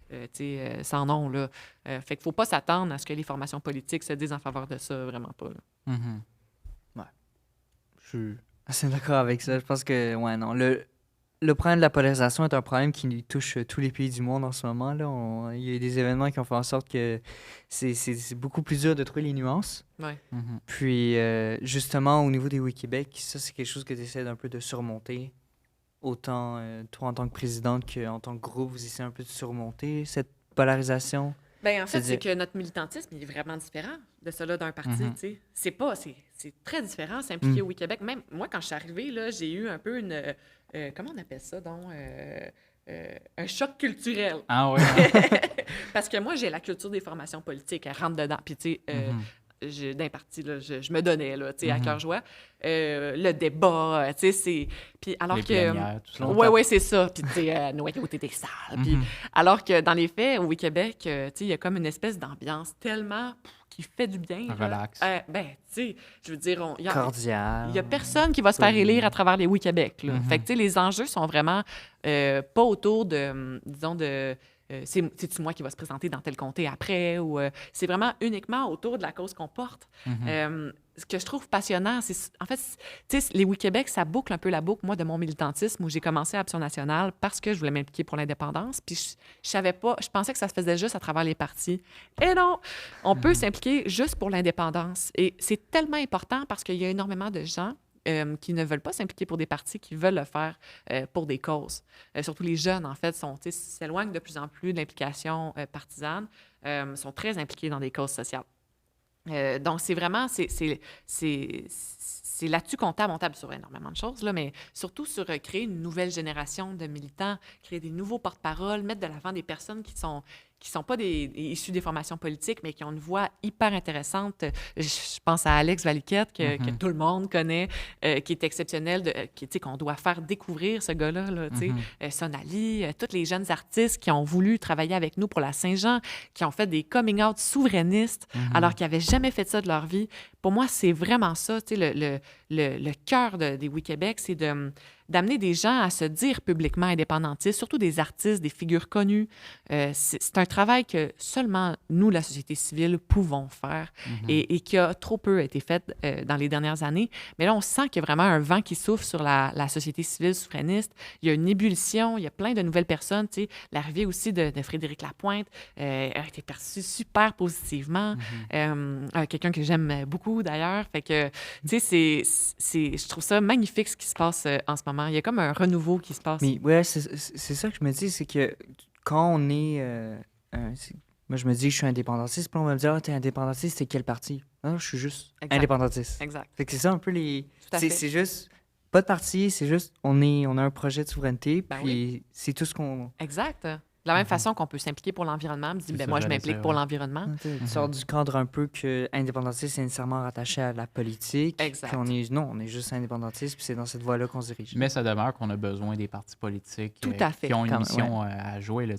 tu sais, sans nom, là. Fait qu'il faut pas s'attendre à ce que les formations politiques se disent en faveur de ça, vraiment pas, là. Ouais. Je suis assez d'accord avec ça. Je pense que, ouais, non, le problème de la polarisation est un problème qui touche tous les pays du monde en ce moment. Là. Il y a eu des événements qui ont fait en sorte que c'est beaucoup plus dur de trouver les nuances. Ouais. Puis, justement, au niveau des Wikibéc, ça, c'est quelque chose que tu essaies d'un peu de surmonter. Autant toi, en tant que présidente, qu'en tant que groupe, vous essayez un peu de surmonter cette polarisation. Bien, en fait, c'est que notre militantisme il est vraiment différent de celui d'un parti, tu sais. C'est très différent, s'impliquer au Québec. Même moi, quand je suis arrivée, là, j'ai eu un peu une... comment on appelle ça, donc? Un choc culturel. Ah oui. Parce que moi, j'ai la culture des formations politiques. Elle rentre dedans. Puis, tu sais, d'un parti, là, je me donnais, là, tu sais, à cœur joie. Le débat, tu sais, c'est... Puis alors les que... tout ça. Oui, c'est ça. Puis, tu sais, noyauté des salles. Puis, alors que dans les faits, au Québec, tu sais, il y a comme une espèce d'ambiance tellement qui fait du bien. Relax. Ben, tu sais, je veux dire... Cordial. Il n'y a personne qui va se faire élire à travers les Québec, là. Fait que, tu sais, les enjeux sont vraiment pas autour de, disons, de... c'est-tu moi qui va se présenter dans tel comté après? Ou c'est vraiment uniquement autour de la cause qu'on porte. Ce que je trouve passionnant, c'est... En fait, tu sais, les Québec, ça boucle un peu la boucle, moi, de mon militantisme, où j'ai commencé à Action nationale parce que je voulais m'impliquer pour l'indépendance. Puis je savais pas... Je pensais que ça se faisait juste à travers les partis. Et non! On peut s'impliquer juste pour l'indépendance. Et c'est tellement important parce qu'il y a énormément de gens qui ne veulent pas s'impliquer pour des partis, qui veulent le faire pour des causes. Surtout les jeunes, en fait, s'éloignent de plus en plus de l'implication partisane, sont très impliqués dans des causes sociales. Donc, c'est vraiment, c'est là-dessus qu'on table sur énormément de choses, là, mais surtout sur créer une nouvelle génération de militants, créer des nouveaux porte-paroles, mettre de l'avant des personnes qui sont pas issues des formations politiques, mais qui ont une voix hyper intéressante. Je pense à Alex Valiquette, que tout le monde connaît, qui est exceptionnel, qu'on doit faire découvrir ce gars-là, là, Sonali, tous les jeunes artistes qui ont voulu travailler avec nous pour la Saint-Jean, qui ont fait des coming-out souverainistes, alors qu'ils n'avaient jamais fait ça de leur vie. Pour moi, c'est vraiment ça, le cœur des Oui Québec, c'est d'amener des gens à se dire publiquement indépendantistes, surtout des artistes, des figures connues. C'est un travail que seulement nous, la société civile, pouvons faire et qui a trop peu été fait dans les dernières années. Mais là, on sent qu'il y a vraiment un vent qui souffle sur la société civile souverainiste. Il y a une ébullition, il y a plein de nouvelles personnes. L'arrivée aussi de Frédéric Lapointe a été perçue super positivement. Quelqu'un que j'aime beaucoup, d'ailleurs. Fait que, je trouve ça magnifique ce qui se passe en ce moment. Il y a comme un renouveau qui se passe. Mais ouais, c'est ça que je me dis, c'est que quand on est... moi, je me dis que je suis indépendantiste, puis on va me dire, ah, t'es indépendantiste, c'est quel parti? Non, je suis juste indépendantiste. Exact. Fait que c'est ça un peu les... Tout à fait. C'est juste... Pas de parti, c'est juste, on a un projet de souveraineté, puis oui. C'est tout ce qu'on... Exact. De la même façon qu'on peut s'impliquer pour l'environnement, me dit, moi, je m'implique pour l'environnement. Tu sors du cadre un peu que indépendantiste, c'est nécessairement rattaché à la politique. Exact. Puis on est juste indépendantiste, puis c'est dans cette voie-là qu'on se dirige. Mais ça demeure qu'on a besoin des partis politiques Tout à fait. qui ont une mission à jouer. Là,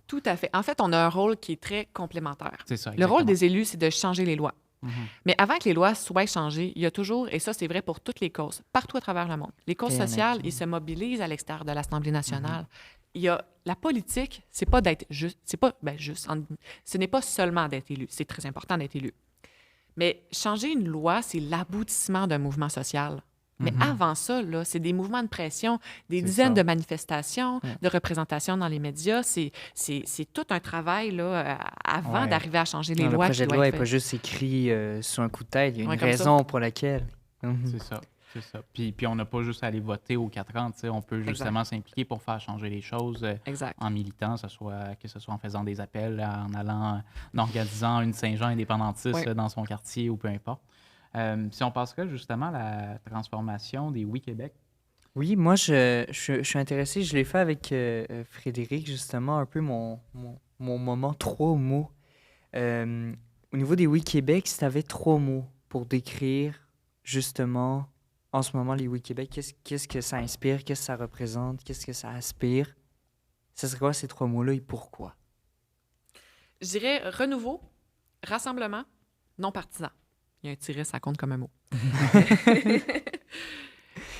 Tout à fait. En fait, on a un rôle qui est très complémentaire. C'est ça, le rôle des élus, c'est de changer les lois. Mais avant que les lois soient changées, il y a toujours, et ça c'est vrai pour toutes les causes, partout à travers le monde, les causes sociales, ils se mobilisent à l'extérieur de l'Assemblée nationale. Il y a la politique, c'est pas d'être juste, ce n'est pas seulement d'être élu, c'est très important d'être élu. Mais changer une loi, c'est l'aboutissement d'un mouvement social. Mais avant ça, là, c'est des mouvements de pression, des dizaines de manifestations, de représentations dans les médias. C'est tout un travail là, avant d'arriver à changer les lois. Le projet de loi n'est pas juste écrit sur un coup de tête. Il y a une raison pour laquelle. C'est ça. C'est ça. Puis on n'a pas juste à aller voter aux 4 ans. On peut justement s'impliquer pour faire changer les choses en militant, que ce soit en faisant des appels, en allant, en organisant une Saint-Jean indépendantiste dans son quartier ou peu importe. Si on passerait justement à la transformation des Oui Québec. Oui, moi, je suis intéressé. Je l'ai fait avec Frédéric, justement, un peu mon moment 3 mots. Au niveau des Oui Québec, si tu avais 3 mots pour décrire, justement, en ce moment, les Oui Québec, qu'est-ce que ça inspire, qu'est-ce que ça représente, qu'est-ce que ça aspire, ce serait quoi ces 3 mots-là et pourquoi? Je dirais renouveau, rassemblement, non partisan. Il y a un tiret, ça compte comme un mot.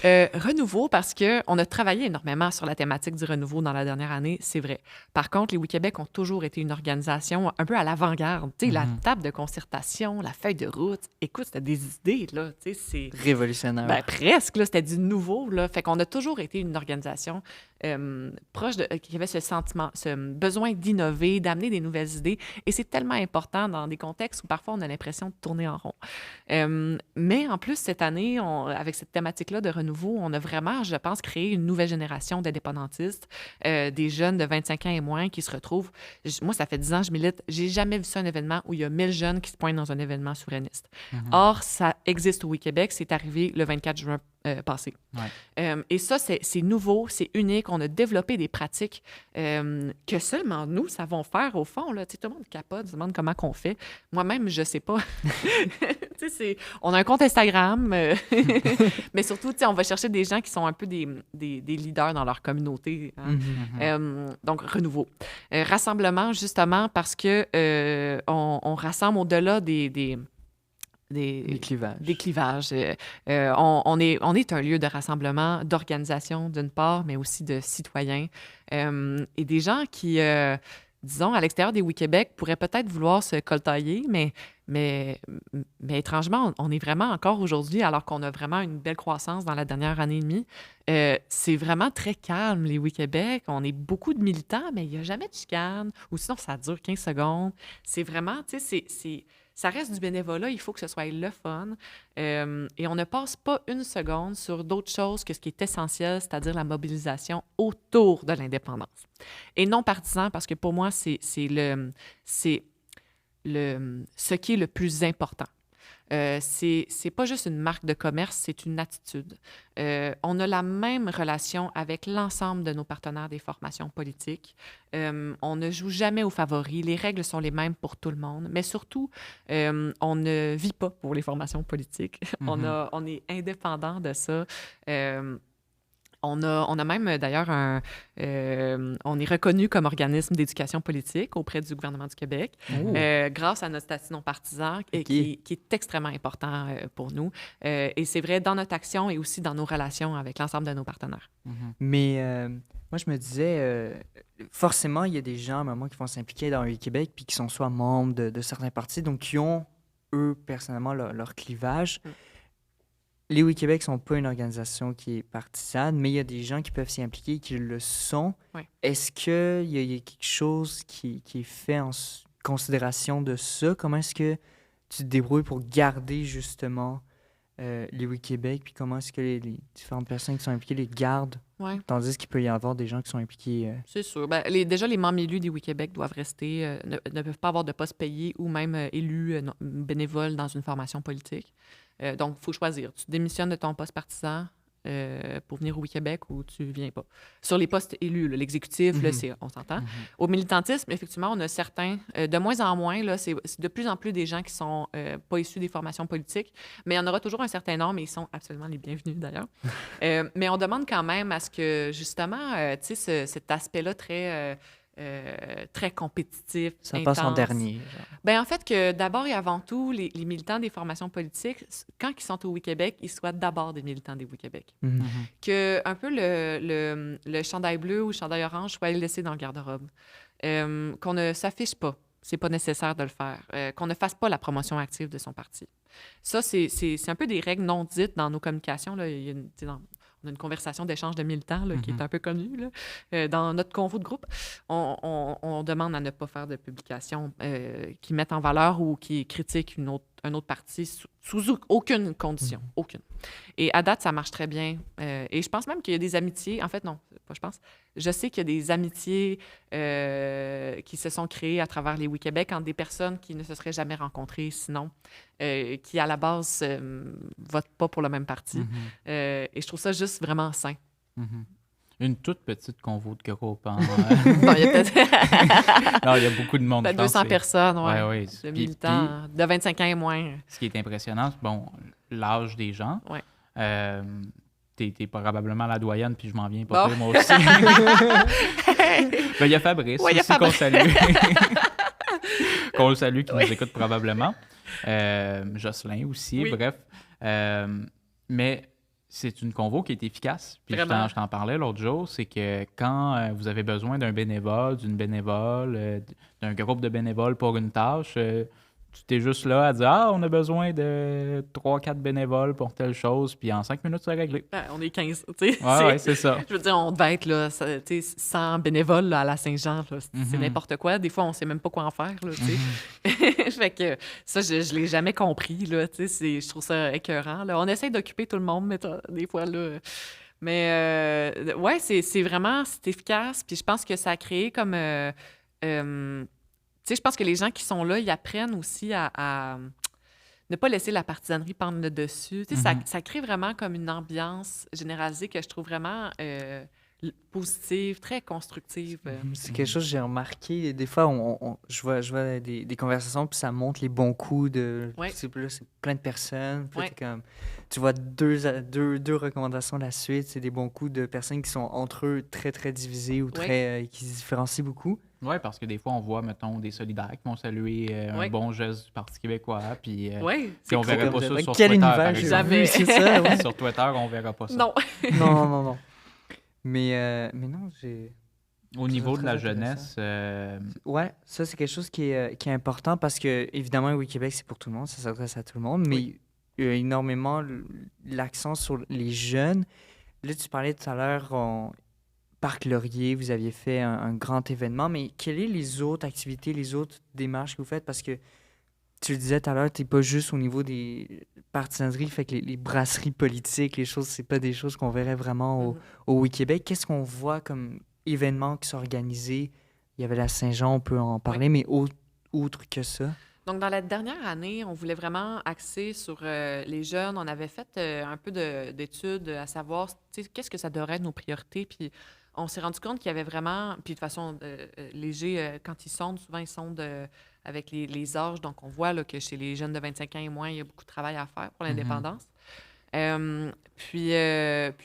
Renouveau, parce qu'on a travaillé énormément sur la thématique du renouveau dans la dernière année, c'est vrai. Par contre, les Oui Québec ont toujours été une organisation un peu à l'avant-garde. Tu sais, la table de concertation, la feuille de route, écoute, c'était des idées, là. Tu sais, c'est... Révolutionnaire. Ben, presque, là, c'était du nouveau, là. Fait qu'on a toujours été une organisation proche qui avait ce sentiment, ce besoin d'innover, d'amener des nouvelles idées. Et c'est tellement important dans des contextes où parfois on a l'impression de tourner en rond. Mais en plus, cette année, avec cette thématique-là de renouveau, on a vraiment, je pense, créé une nouvelle génération d'indépendantistes, des jeunes de 25 ans et moins qui se retrouvent. Moi, ça fait 10 ans que je milite. J'ai jamais vu ça, un événement où il y a 1000 jeunes qui se pointent dans un événement souverainiste. Or, ça existe au Oui Québec. C'est arrivé le 24 juin passé. Et ça, c'est nouveau, c'est unique. On a développé des pratiques que seulement nous savons faire, au fond. Là. Tout le monde capote, se demande comment qu'on fait. Moi-même, je sais pas. On a un compte Instagram, mais surtout, on va chercher des gens qui sont un peu des leaders dans leur communauté. Hein. Donc, renouveau. Rassemblement, justement, parce que on rassemble au-delà des clivages. Des clivages. On est un lieu de rassemblement, d'organisation d'une part, mais aussi de citoyens. Et des gens qui, disons, à l'extérieur des Oui Québec, pourraient peut-être vouloir se coltailler, mais étrangement, on est vraiment encore aujourd'hui, alors qu'on a vraiment une belle croissance dans la dernière année et demie. C'est vraiment très calme, les Oui Québec. On est beaucoup de militants, mais il n'y a jamais de chicane, ou sinon ça dure 15 secondes. C'est vraiment, tu sais, ça reste du bénévolat, il faut que ce soit le fun. Et on ne passe pas une seconde sur d'autres choses que ce qui est essentiel, c'est-à-dire la mobilisation autour de l'indépendance. Et non partisan, parce que pour moi, c'est ce qui est le plus important. C'est pas juste une marque de commerce, c'est une attitude. On a la même relation avec l'ensemble de nos partenaires des formations politiques. On ne joue jamais aux favoris. Les règles sont les mêmes pour tout le monde. Mais surtout, on ne vit pas pour les formations politiques. On est indépendant de ça. On a même, d'ailleurs, on est reconnu comme organisme d'éducation politique auprès du gouvernement du Québec grâce à notre statut non partisan qui est extrêmement important pour nous. Et c'est vrai dans notre action et aussi dans nos relations avec l'ensemble de nos partenaires. Mais moi, je me disais, forcément, il y a des gens à un moment qui vont s'impliquer dans le Québec puis qui sont soit membres de certains partis, donc qui ont, eux, personnellement, leur clivage. Les Oui Québec ne sont pas une organisation qui est partisane, mais il y a des gens qui peuvent s'y impliquer et qui le sont. Oui. Est-ce qu'il y a quelque chose qui est fait en considération de ça? Comment est-ce que tu te débrouilles pour garder justement les Oui Québec? Puis comment est-ce que les différentes personnes qui sont impliquées les gardent? Ouais. Tandis qu'il peut y avoir des gens qui sont impliqués. C'est sûr. Ben, déjà, les membres élus des Oui Québec doivent rester, ne peuvent pas avoir de poste payé ou même élus bénévoles dans une formation politique. Donc, il faut choisir. Tu démissionnes de ton poste partisan pour venir au Oui Québec ou tu ne viens pas. Sur les postes élus, là, l'exécutif, là, on s'entend. Au militantisme, effectivement, on a certains, de moins en moins, là, c'est de plus en plus des gens qui sont pas issus des formations politiques, mais il y en aura toujours un certain nombre et ils sont absolument les bienvenus d'ailleurs. Mais on demande quand même à ce que, justement, tu sais, cet aspect-là très compétitif, Ça intense. passe en dernier. Genre. Ben en fait, que d'abord et avant tout, les militants des formations politiques, quand ils sont au Oui Québec, ils soient d'abord des militants des Oui Québec. Que un peu le chandail bleu ou le chandail orange soit laissé dans le garde-robe. Qu'on ne s'affiche pas. C'est pas nécessaire de le faire. Qu'on ne fasse pas la promotion active de son parti. Ça, c'est un peu des règles non dites dans nos communications. Là. Il y a on a une conversation d'échange de militants là, qui est un peu connue. Là. Dans notre convo de groupe, on demande à ne pas faire de publications qui mettent en valeur ou qui critiquent un autre parti sous aucune condition. Aucune. Et à date, ça marche très bien. Et je pense même qu'il y a des amitiés. En fait, non, pas je pense. Je sais qu'il y a des amitiés qui se sont créées à travers les Oui Québec entre des personnes qui ne se seraient jamais rencontrées sinon, qui à la base votent pas pour le même parti. Et je trouve ça juste vraiment sain. Une toute petite convo de groupe. Hein? Bon, il y a peut-être... Non, il y a beaucoup de monde. Peut-être 200 personnes, ouais. Ouais. De militants, de 25 ans et moins. Ce qui est impressionnant, c'est l'âge des gens. Ouais. T'es probablement la doyenne, puis je m'en viens pas dire, moi aussi. Il y a Fabrice aussi qu'on salue. Qu'on le salue, qui nous écoute probablement. Jocelyn aussi, bref. Mais c'est une convo qui est efficace. Puis je t'en parlais l'autre jour, c'est que quand vous avez besoin d'un bénévole, d'une bénévole, d'un groupe de bénévoles pour une tâche, tu t'es juste là à dire « Ah, on a besoin de 3-4 bénévoles pour telle chose. » Puis en 5 minutes, c'est réglé. On est 15, tu sais. Ouais, c'est ça. Je veux dire, on devait être là, 100 bénévoles là, à la Saint-Jean. Là, c'est n'importe quoi. Des fois, on sait même pas quoi en faire. Là, fait que ça, je l'ai jamais compris. Là, je trouve ça écœurant. Là. On essaie d'occuper tout le monde, mais des fois, là... Mais ouais, c'est vraiment efficace. Puis je pense que ça a créé comme... tu sais, je pense que les gens qui sont là, ils apprennent aussi à ne pas laisser la partisanerie prendre le dessus. Tu sais, ça crée vraiment comme une ambiance généralisée que je trouve vraiment positive, très constructive. C'est quelque chose que j'ai remarqué. Des fois, je vois des conversations, puis ça montre les bons coups de... Ouais. C'est plein de personnes. Puis Ouais. tu vois deux recommandations à la suite. C'est des bons coups de personnes qui sont entre eux très, très divisées ou très qui se différencient beaucoup. Oui, parce que des fois, on voit, mettons, des solidaires qui vont saluer un bon geste du Parti québécois, puis on verrait pas ça sur Quel Twitter, univers par j'ai exemple. vu, c'est ça, ouais. Sur Twitter, on verra pas ça. Non. Non. Mais non, j'ai... Au niveau de très la intéressant. jeunesse, Ouais, ça, c'est quelque chose qui est important parce que, évidemment, Oui Québec, c'est pour tout le monde, ça s'adresse à tout le monde, mais il y a énormément l'accent sur les jeunes. Là, tu parlais tout à l'heure, Parc Laurier, vous aviez fait un grand événement, mais quelles sont les autres activités, les autres démarches que vous faites? Parce que tu le disais tout à l'heure, tu n'es pas juste au niveau des partisaneries, fait que les brasseries politiques, les choses, c'est pas des choses qu'on verrait vraiment au Oui Québec. Qu'est-ce qu'on voit comme événements qui sont organisés? Il y avait la Saint-Jean, on peut en parler, mais outre que ça. Donc, dans la dernière année, on voulait vraiment axer sur les jeunes. On avait fait un peu d'études à savoir, tu sais, qu'est-ce que ça devrait être nos priorités. Puis, on s'est rendu compte qu'il y avait vraiment... Puis, de façon léger, quand ils sondent, souvent, ils sondent avec les âges. Donc, on voit là, que chez les jeunes de 25 ans et moins, il y a beaucoup de travail à faire pour l'indépendance. Puis,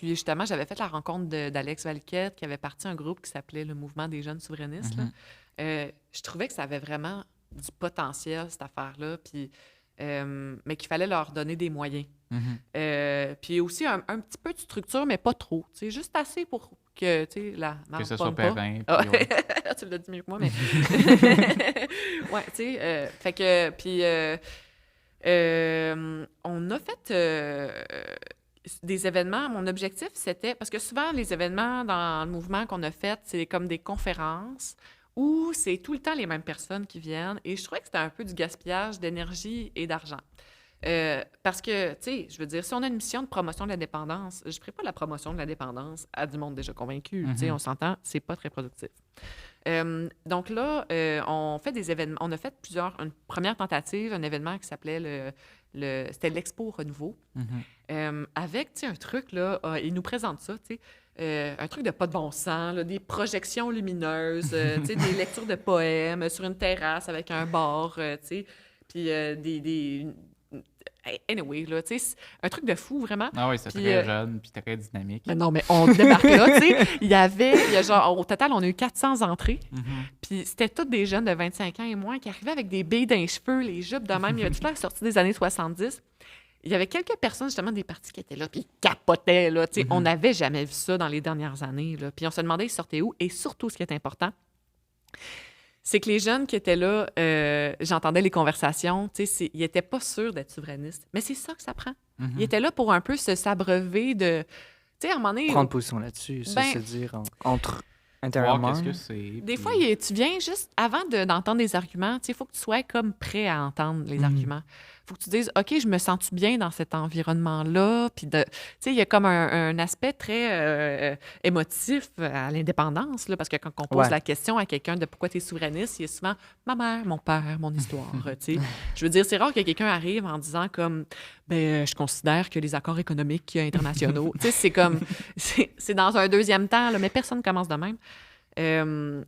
justement, j'avais fait la rencontre d'Alex Valquette, qui avait parti un groupe qui s'appelait le Mouvement des jeunes souverainistes. Là. Je trouvais que ça avait vraiment du potentiel, cette affaire-là, puis, mais qu'il fallait leur donner des moyens. Puis aussi un petit peu de structure, mais pas trop. Juste assez pour que la marque que ce soit pas. périn. Ouais. Tu l'as dit mieux que moi, mais... ouais, tu sais, fait que... Puis... on a fait des événements. Mon objectif, c'était... Parce que souvent, les événements dans le mouvement qu'on a fait, c'est comme des conférences où c'est tout le temps les mêmes personnes qui viennent. Et je trouvais que c'était un peu du gaspillage d'énergie et d'argent. Parce que, tu sais, je veux dire, si on a une mission de promotion de l'indépendance, je ne ferai pas la promotion de l'indépendance à du monde déjà convaincu. Tu sais, on s'entend, c'est pas très productif. Donc là, on fait des événements. On a fait une première tentative, un événement qui s'appelait c'était l'Expo Renouveau. Avec, tu sais, un truc, là, ils nous présentent ça, tu sais, un truc de pas de bon sens, là, des projections lumineuses, tu sais, des lectures de poèmes sur une terrasse avec un bar, tu sais, puis anyway, là, tu sais, un truc de fou, vraiment. Ah oui, c'est puis, très jeune puis très dynamique. Mais non, mais on débarque là, tu sais. Il y a genre, au total, on a eu 400 entrées. Puis c'était tous des jeunes de 25 ans et moins qui arrivaient avec des billes dans les cheveux, les jupes de même. Il y avait toute la sortie des années 70. Il y avait quelques personnes, justement, des partis qui étaient là, puis ils capotaient, là, tu sais. On n'avait jamais vu ça dans les dernières années, là. Puis on se demandait, ils sortaient où? Et surtout, ce qui est important, c'est que les jeunes qui étaient là, j'entendais les conversations, tu sais, ils n'étaient pas sûrs d'être souverainistes. Mais c'est ça que ça prend. Ils étaient là pour un peu s'abreuver de... Tu sais, à un moment donné... Prendre position là-dessus, ça, se dire entre intérieurement. Qu'est-ce que c'est? Des fois, tu viens juste, avant d'entendre des arguments, tu sais, il faut que tu sois comme prêt à entendre les arguments. Il faut que tu dises, OK, je me sens-tu bien dans cet environnement-là? Puis, tu sais, il y a comme un aspect très émotif à l'indépendance, là, parce que quand on pose la question à quelqu'un de pourquoi tu es souverainiste, il y a souvent ma mère, mon père, mon histoire, tu sais. Je veux dire, c'est rare que quelqu'un arrive en disant comme, je considère que les accords économiques internationaux, tu sais, c'est comme, c'est dans un deuxième temps, là, mais personne ne commence de même.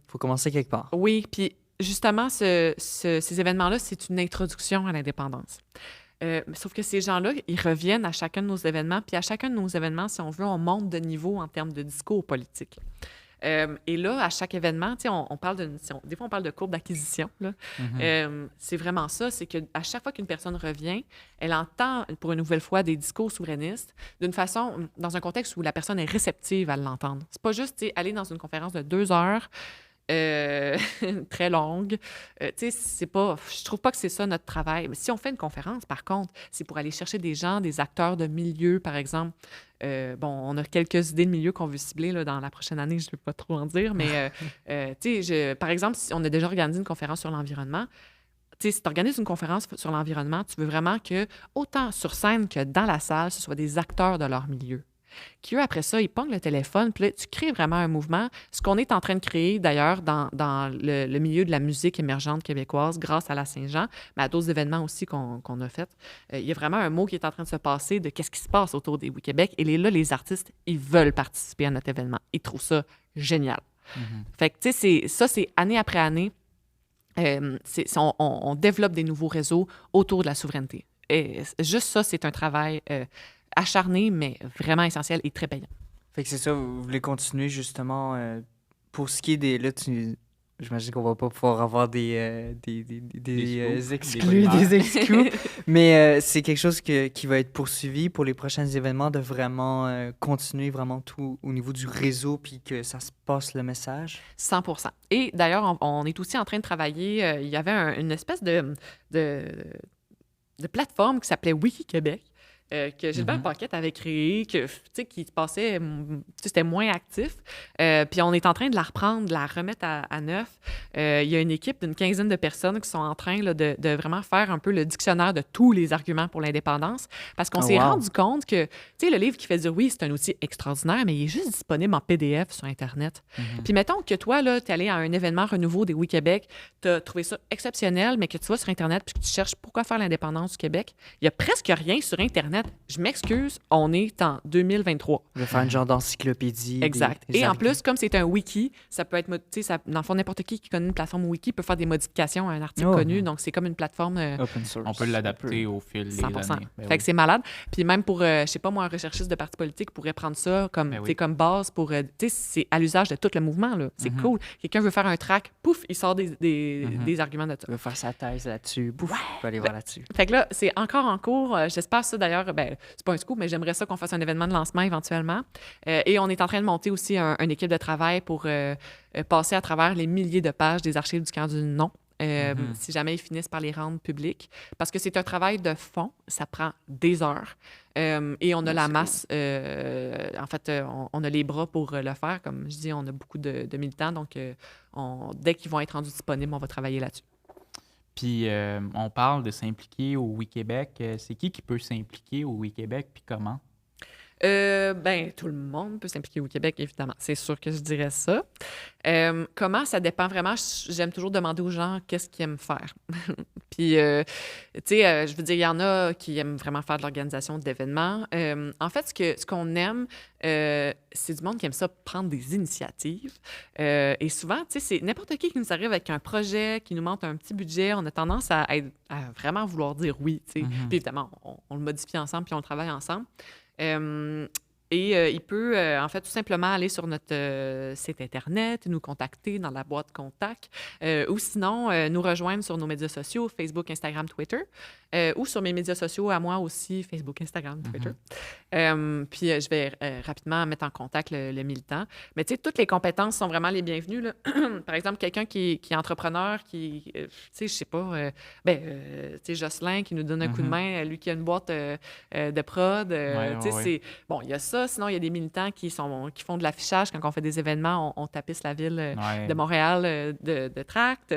Faut commencer quelque part. Oui, puis justement, ces événements-là, c'est une introduction à l'indépendance. Sauf que ces gens-là, ils reviennent à chacun de nos événements, puis à chacun de nos événements, si on veut, on monte de niveau en termes de discours politique. Et là, à chaque événement, on parle des fois, on parle de courbe d'acquisition. Là. C'est vraiment ça, c'est qu'à chaque fois qu'une personne revient, elle entend pour une nouvelle fois des discours souverainistes d'une façon, dans un contexte où la personne est réceptive à l'entendre. C'est pas juste aller dans une conférence de 2 heures, très longue. Je trouve pas que c'est ça notre travail. Mais si on fait une conférence, par contre, c'est pour aller chercher des gens, des acteurs de milieu, par exemple. On a quelques idées de milieu qu'on veut cibler là, dans la prochaine année, je ne veux pas trop en dire, mais par exemple, si on a déjà organisé une conférence sur l'environnement, si tu organises une conférence sur l'environnement, tu veux vraiment que, autant sur scène que dans la salle, ce soit des acteurs de leur milieu. Qui, eux, après ça, ils pognent le téléphone, puis là, tu crées vraiment un mouvement. Ce qu'on est en train de créer, d'ailleurs, dans le milieu de la musique émergente québécoise, grâce à la Saint-Jean, mais à d'autres événements aussi qu'on a fait, il y a vraiment un mot qui est en train de se passer de qu'est-ce qui se passe autour des Oui-Québec. Et les artistes, ils veulent participer à notre événement. Ils trouvent ça génial. Fait que, tu sais, c'est année après année, on développe des nouveaux réseaux autour de la souveraineté. Et juste ça, c'est un travail... acharné, mais vraiment essentiel et très payant. Fait que c'est ça, vous voulez continuer justement pour ce qui est des... Là, j'imagine qu'on va pas pouvoir avoir des exclus, mais c'est quelque chose qui va être poursuivi pour les prochains événements, de vraiment continuer vraiment tout au niveau du réseau puis que ça se passe le message. 100%. Et d'ailleurs, on est aussi en train de travailler, il y avait une espèce de plateforme qui s'appelait Wiki Québec. que Gilbert Paquette avait créée, qui se passait, c'était moins actif. Puis on est en train de la reprendre, de la remettre à neuf. Il y a une équipe d'une 15aine de personnes qui sont en train là, de vraiment faire un peu le dictionnaire de tous les arguments pour l'indépendance. Parce qu'on s'est rendu compte que, tu sais, le livre qui fait dire oui, c'est un outil extraordinaire, mais il est juste disponible en PDF sur Internet. Puis mettons que toi, là, tu es allé à un événement renouveau des Oui Québec, tu as trouvé ça exceptionnel, mais que tu vas sur Internet puis que tu cherches pourquoi faire l'indépendance du Québec, il y a presque rien sur Internet. Je m'excuse, on est en 2023. Je vais faire une genre d'encyclopédie. Exact. des Et en arguments. plus, comme c'est un wiki, ça peut être, tu sais, dans le fond, n'importe qui connaît une plateforme wiki peut faire des modifications à un article connu. Donc, c'est comme une plateforme Open source. On peut l'adapter au fil des 100%. années. Ben Fait oui. que c'est malade. Puis même pour, je sais pas moi, un recherchiste de parti politique pourrait prendre ça comme, Ben tu oui. sais, comme base pour, tu sais, c'est à l'usage de tout le mouvement, là. C'est cool. Quelqu'un veut faire un track, pouf, il sort des arguments de ça. Je vais faire sa thèse là-dessus. Bouf, je vais aller voir là-dessus. Fait que là, c'est encore en cours. J'espère ça d'ailleurs, ben, c'est pas un scoop, mais j'aimerais ça qu'on fasse un événement de lancement éventuellement. Et on est en train de monter aussi une équipe de travail pour passer à travers les milliers de pages des archives du camp du non. Si jamais ils finissent par les rendre publics. Parce que c'est un travail de fond, ça prend des heures. Et on a la masse, en fait, on a les bras pour le faire. Comme je dis, on a beaucoup de militants, donc dès qu'ils vont être rendus disponibles, on va travailler là-dessus. Puis on parle de s'impliquer au Oui-Québec. C'est qui peut s'impliquer au Oui-Québec, puis comment? Ben, tout le monde peut s'impliquer au Québec, évidemment. C'est sûr que je dirais ça. Comment? Ça dépend vraiment. J'aime toujours demander aux gens qu'est-ce qu'ils aiment faire. Puis, tu sais, je veux dire, il y en a qui aiment vraiment faire de l'organisation d'événements. En fait, ce qu'on aime, c'est du monde qui aime ça prendre des initiatives. Et souvent, tu sais, c'est n'importe qui nous arrive avec un projet, qui nous montre un petit budget. On a tendance à vraiment vouloir dire oui, tu sais. Puis évidemment, on le modifie ensemble, puis on le travaille ensemble. Il peut, en fait, tout simplement aller sur notre site Internet, nous contacter dans la boîte contact, ou sinon, nous rejoindre sur nos médias sociaux, Facebook, Instagram, Twitter, ou sur mes médias sociaux à moi aussi, Facebook, Instagram, Twitter. Puis je vais rapidement mettre en contact le militant. Mais tu sais, toutes les compétences sont vraiment les bienvenues, là. Par exemple, quelqu'un qui est entrepreneur, tu sais, je sais pas, tu sais, Jocelyn qui nous donne un coup de main, lui qui a une boîte de prod, tu sais, c'est... Bon, il y a ça. Sinon, il y a des militants qui font de l'affichage quand on fait des événements. On tapisse la ville de Montréal de tracts.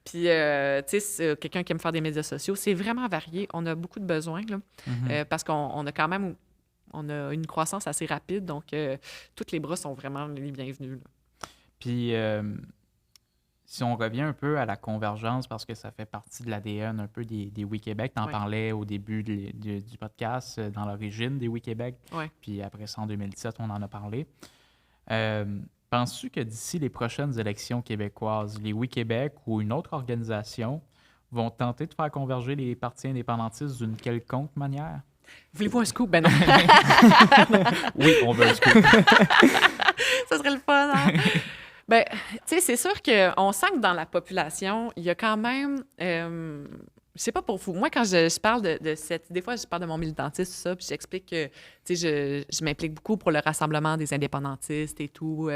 Puis, tu sais, quelqu'un qui aime faire des médias sociaux. C'est vraiment varié. On a beaucoup de besoins, là, parce qu'on a quand même une croissance assez rapide. Donc, tous les bras sont vraiment les bienvenus, là. Puis, si on revient un peu à la convergence, parce que ça fait partie de l'ADN un peu des Oui-Québec, tu en parlais au début du podcast, dans l'origine des Oui-Québec, puis après ça, en 2017, on en a parlé. Penses-tu que d'ici les prochaines élections québécoises, les Oui-Québec ou une autre organisation vont tenter de faire converger les partis indépendantistes d'une quelconque manière? Voulez-vous un scoop? Ben non. Oui, on veut un scoop. Ça serait le fun, hein? Ben, tu sais, c'est sûr qu'on sent que dans la population, il y a quand même... je sais pas pour vous. Moi, quand je parle de cette... Des fois, je parle de mon militantisme, tout ça, puis j'explique que, tu sais, je m'implique beaucoup pour le rassemblement des indépendantistes et tout.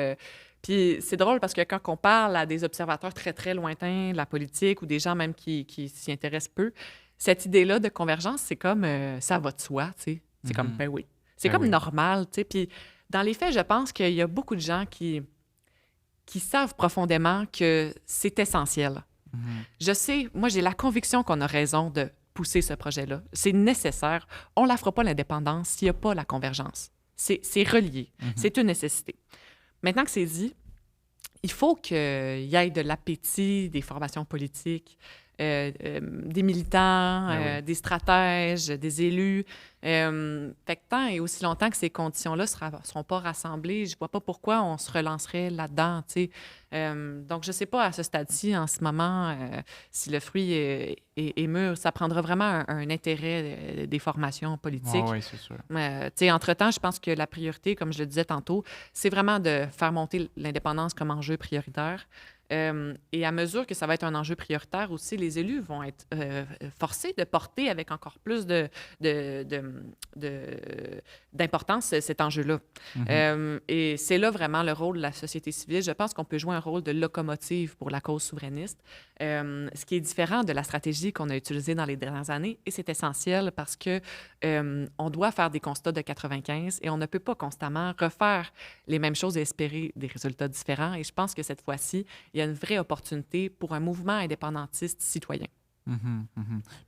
Puis c'est drôle parce que quand on parle à des observateurs très, très lointains de la politique ou des gens même qui s'y intéressent peu, cette idée-là de convergence, c'est comme... ça va de soi, tu sais. C'est comme, ben oui. C'est comme normal, tu sais. Puis dans les faits, je pense qu'il y a beaucoup de gens qui savent profondément que c'est essentiel. Je sais, moi, j'ai la conviction qu'on a raison de pousser ce projet-là. C'est nécessaire. On ne la fera pas, l'indépendance, s'il n'y a pas la convergence. C'est relié. C'est une nécessité. Maintenant que c'est dit, il faut qu'il y ait de l'appétit des formations politiques, des militants, des stratèges, des élus. Fait que tant et aussi longtemps que ces conditions-là ne seront pas rassemblées, je ne vois pas pourquoi on se relancerait là-dedans, tu sais. Donc, je ne sais pas à ce stade-ci, en ce moment, si le fruit est mûr. Ça prendra vraiment un intérêt des formations politiques. Oui, c'est sûr. Tu sais, entre-temps, je pense que la priorité, comme je le disais tantôt, c'est vraiment de faire monter l'indépendance comme enjeu prioritaire. Et à mesure que ça va être un enjeu prioritaire aussi, les élus vont être forcés de porter avec encore plus d'importance cet enjeu-là. Et c'est là vraiment le rôle de la société civile. Je pense qu'on peut jouer un rôle de locomotive pour la cause souverainiste, ce qui est différent de la stratégie qu'on a utilisée dans les dernières années. Et c'est essentiel parce que on doit faire des constats de 95 et on ne peut pas constamment refaire les mêmes choses et espérer des résultats différents. Et je pense que cette fois-ci, il y a une vraie opportunité pour un mouvement indépendantiste citoyen.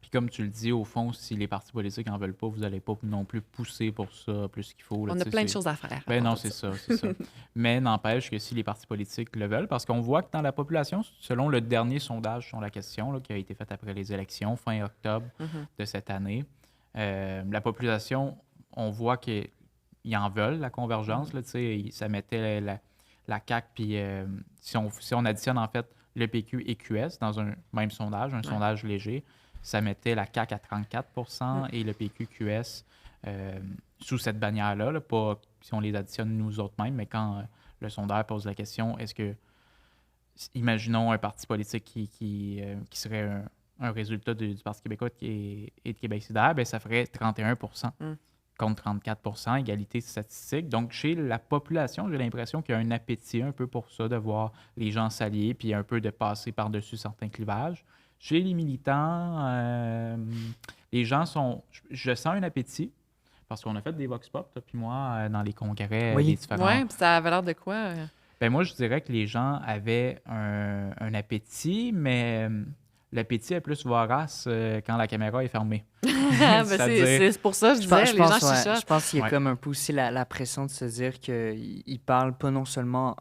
Puis comme tu le dis, au fond, si les partis politiques n'en veulent pas, vous n'allez pas non plus pousser pour ça plus qu'il faut. Là, on a plein de choses à faire. Ben non, c'est ça. Mais n'empêche que si les partis politiques le veulent, parce qu'on voit que dans la population, selon le dernier sondage sur la question là, qui a été fait après les élections, fin octobre de cette année, la population, on voit qu'ils en veulent, la convergence. Là, ça mettait la CAQ, puis si on additionne en fait le PQ et QS dans un même sondage, un sondage léger, ça mettait la CAQ à 34% et le PQ-QS sous cette bannière-là, là, pas si on les additionne nous autres mêmes, mais quand le sondeur pose la question, est-ce que, imaginons un parti politique qui serait un résultat du Parti québécois et de Québec solidaire, bien, ça ferait 31% contre 34%, égalité statistique. Donc, chez la population, j'ai l'impression qu'il y a un appétit un peu pour ça, de voir les gens s'allier, puis un peu de passer par-dessus certains clivages. Chez les militants, les gens sont... Je sens un appétit, parce qu'on a fait des vox pop, toi puis moi, dans les congrès, les différents... Oui, puis ça avait l'air de quoi? Ben moi, je dirais que les gens avaient un appétit, mais l'appétit est plus vorace quand la caméra est fermée. C'est pour ça que je disais, les gens chuchotent. Je pense qu'il y a comme un peu aussi la pression de se dire qu'ils parlent pas non seulement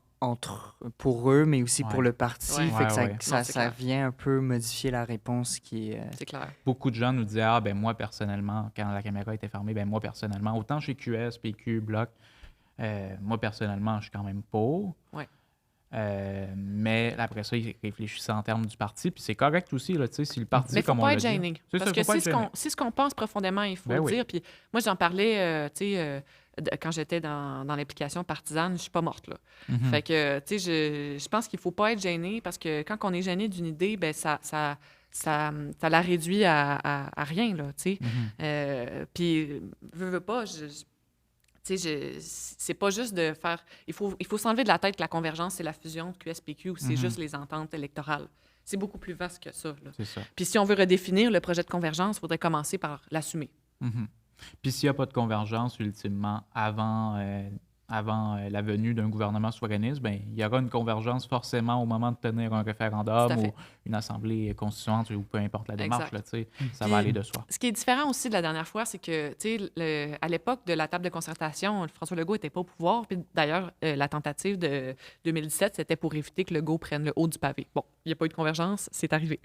pour eux, mais aussi pour le parti. Fait que ça vient un peu modifier la réponse qui est... C'est clair. Beaucoup de gens nous disaient, ben moi, personnellement, quand la caméra était fermée, ben moi, personnellement, autant chez QS, PQ, Bloc, moi, personnellement, je suis quand même pour. Ouais. Mais après ça, ils réfléchissaient en termes du parti. Puis c'est correct aussi, là, si le parti, mais il ne faut pas être gêné. Parce que c'est ce qu'on pense profondément, il faut le dire. Puis moi, j'en parlais, quand j'étais dans l'implication partisane, je ne suis pas morte, là. Fait que, je pense qu'il ne faut pas être gêné parce que quand on est gêné d'une idée, ben ça la réduit à rien, là, tu sais. Puis, veux pas, c'est pas juste de faire... Il faut s'enlever de la tête que la convergence, c'est la fusion de QSPQ ou c'est juste les ententes électorales. C'est beaucoup plus vaste que ça. Là. C'est ça. Puis si on veut redéfinir le projet de convergence, il faudrait commencer par l'assumer. Puis s'il n'y a pas de convergence, ultimement, avant la venue d'un gouvernement souverainiste, bien, il y aura une convergence forcément au moment de tenir un référendum ou une assemblée constituante ou peu importe la démarche. Là, ça va aller de soi. Ce qui est différent aussi de la dernière fois, c'est que à l'époque de la table de concertation, François Legault n'était pas au pouvoir. Puis d'ailleurs, la tentative de 2017, c'était pour éviter que Legault prenne le haut du pavé. Bon, il n'y a pas eu de convergence, c'est arrivé.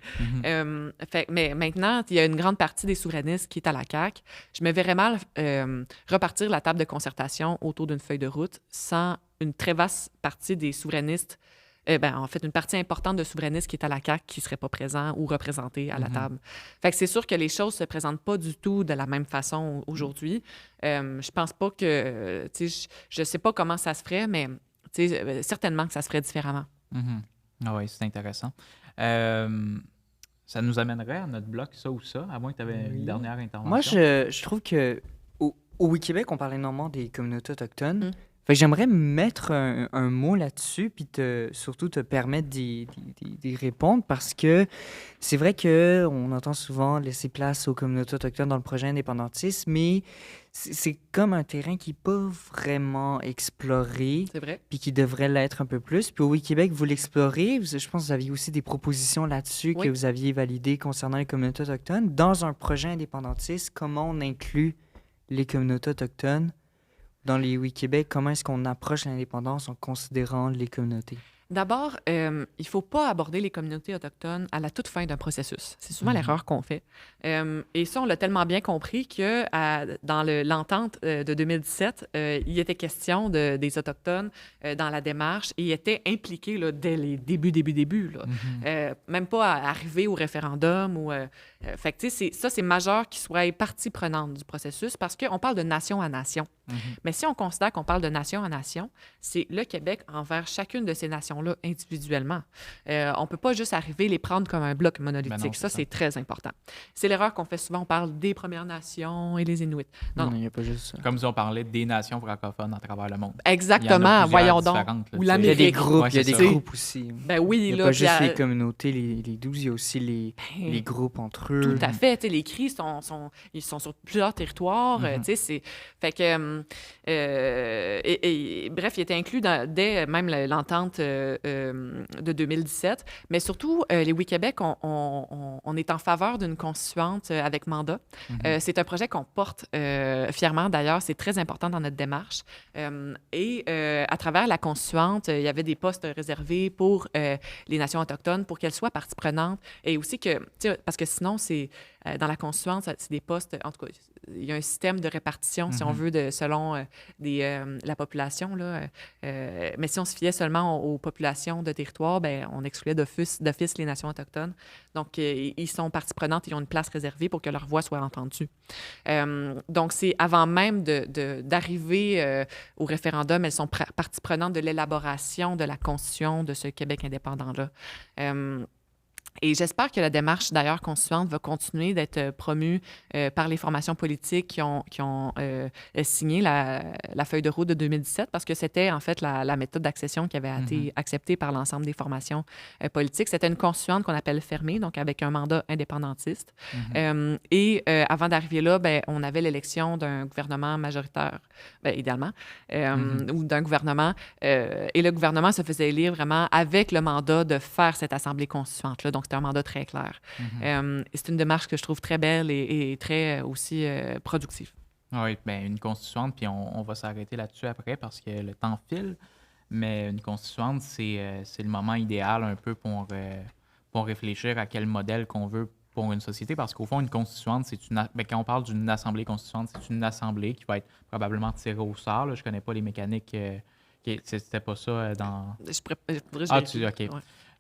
Mais maintenant, il y a une grande partie des souverainistes qui est à la CAQ. Je me verrais mal repartir la table de concertation autour d'une feuille de route sans une très vaste partie des souverainistes, en fait, une partie importante de souverainistes qui est à la CAQ qui ne serait pas présent ou représenté à la table. Fait que c'est sûr que les choses ne se présentent pas du tout de la même façon aujourd'hui. Je pense pas que... Je ne sais pas comment ça se ferait, mais certainement que ça se ferait différemment. Ah oui, c'est intéressant. Ça nous amènerait à notre bloc, ça ou ça, à moins que tu avais une dernière intervention. Moi, je trouve que au Wikibéc, on parlait énormément des communautés autochtones. Fait que j'aimerais mettre un mot là-dessus, puis surtout te permettre d'y répondre, parce que c'est vrai qu'on entend souvent laisser place aux communautés autochtones dans le projet indépendantiste, mais c'est comme un terrain qui n'est pas vraiment exploré, c'est vrai, puis qui devrait l'être un peu plus. Puis au Wikibéc, vous l'explorez. Je pense que vous aviez aussi des propositions là-dessus que vous aviez validées concernant les communautés autochtones. Dans un projet indépendantiste, comment on inclut les communautés autochtones dans les Wikibéc? Comment est-ce qu'on approche l'indépendance en considérant les communautés? D'abord, il ne faut pas aborder les communautés autochtones à la toute fin d'un processus. C'est souvent l'erreur qu'on fait. Et ça, on l'a tellement bien compris que dans l'entente de 2017, il était question des Autochtones dans la démarche et ils étaient impliqués là, dès les débuts. Là. Même pas à arriver au référendum. Fait que, ça, c'est majeur qu'ils soient partie prenante du processus parce qu'on parle de nation à nation. Mais si on considère qu'on parle de nation à nation, c'est le Québec envers chacune de ces nations-là individuellement. On ne peut pas juste arriver les prendre comme un bloc monolithique. Ben non, ça, c'est c'est très important. C'est l'erreur qu'on fait souvent. On parle des Premières Nations et les Inuits. Non, Il n'y a pas juste ça. Comme si on parlait des nations francophones à travers le monde. exactement. Voyons donc. Ou Il y a l'Amérique. des groupes, Ouais, il y a c'est des ça. groupes aussi. Ben oui, Il n'y a là, pas puis juste les communautés, les 12, il y a aussi les groupes entre eux. Tout à fait. Tu sais, les CRI ils sont sur plusieurs territoires. Tu sais, fait que, bref, il était inclus dès même l'entente de 2017. Mais surtout, les Oui-Québec, on est en faveur d'une constituante avec mandat. C'est un projet qu'on porte fièrement, d'ailleurs. C'est très important dans notre démarche. À travers la constituante, il y avait des postes réservés pour les nations autochtones pour qu'elles soient partie prenante. Et aussi que, tu sais, parce que sinon, c'est dans la constituante, c'est des postes, en tout cas, il y a un système de répartition, si on veut, selon la population. Là, mais si on se fiait seulement aux populations de territoire, ben, on excluait d'office les nations autochtones. Donc, ils sont partie prenante, ils ont une place réservée pour que leur voix soit entendue. Donc, c'est avant même d'arriver au référendum, elles sont partie prenante de l'élaboration de la constitution de ce Québec indépendant-là. Et j'espère que la démarche, d'ailleurs, constituante va continuer d'être promue par les formations politiques qui ont signé la feuille de route de 2017, parce que c'était, en fait, la méthode d'accession qui avait été acceptée par l'ensemble des formations politiques. C'était une constituante qu'on appelle fermée, donc avec un mandat indépendantiste. Avant d'arriver là, ben, on avait l'élection d'un gouvernement majoritaire, ben, idéalement, ou d'un gouvernement. Et le gouvernement se faisait élire vraiment avec le mandat de faire cette assemblée constituante-là. Donc, c'était un mandat très clair. C'est une démarche que je trouve très belle et très aussi productive. Oui, bien, une constituante, puis on va s'arrêter là-dessus après parce que le temps file, mais une constituante, c'est le moment idéal un peu pour réfléchir à quel modèle qu'on veut pour une société, parce qu'au fond, une constituante, quand on parle d'une assemblée constituante, c'est une assemblée qui va être probablement tirée au sort. Là. Je ne connais pas les mécaniques, c'était pas ça dans... OK. Ouais.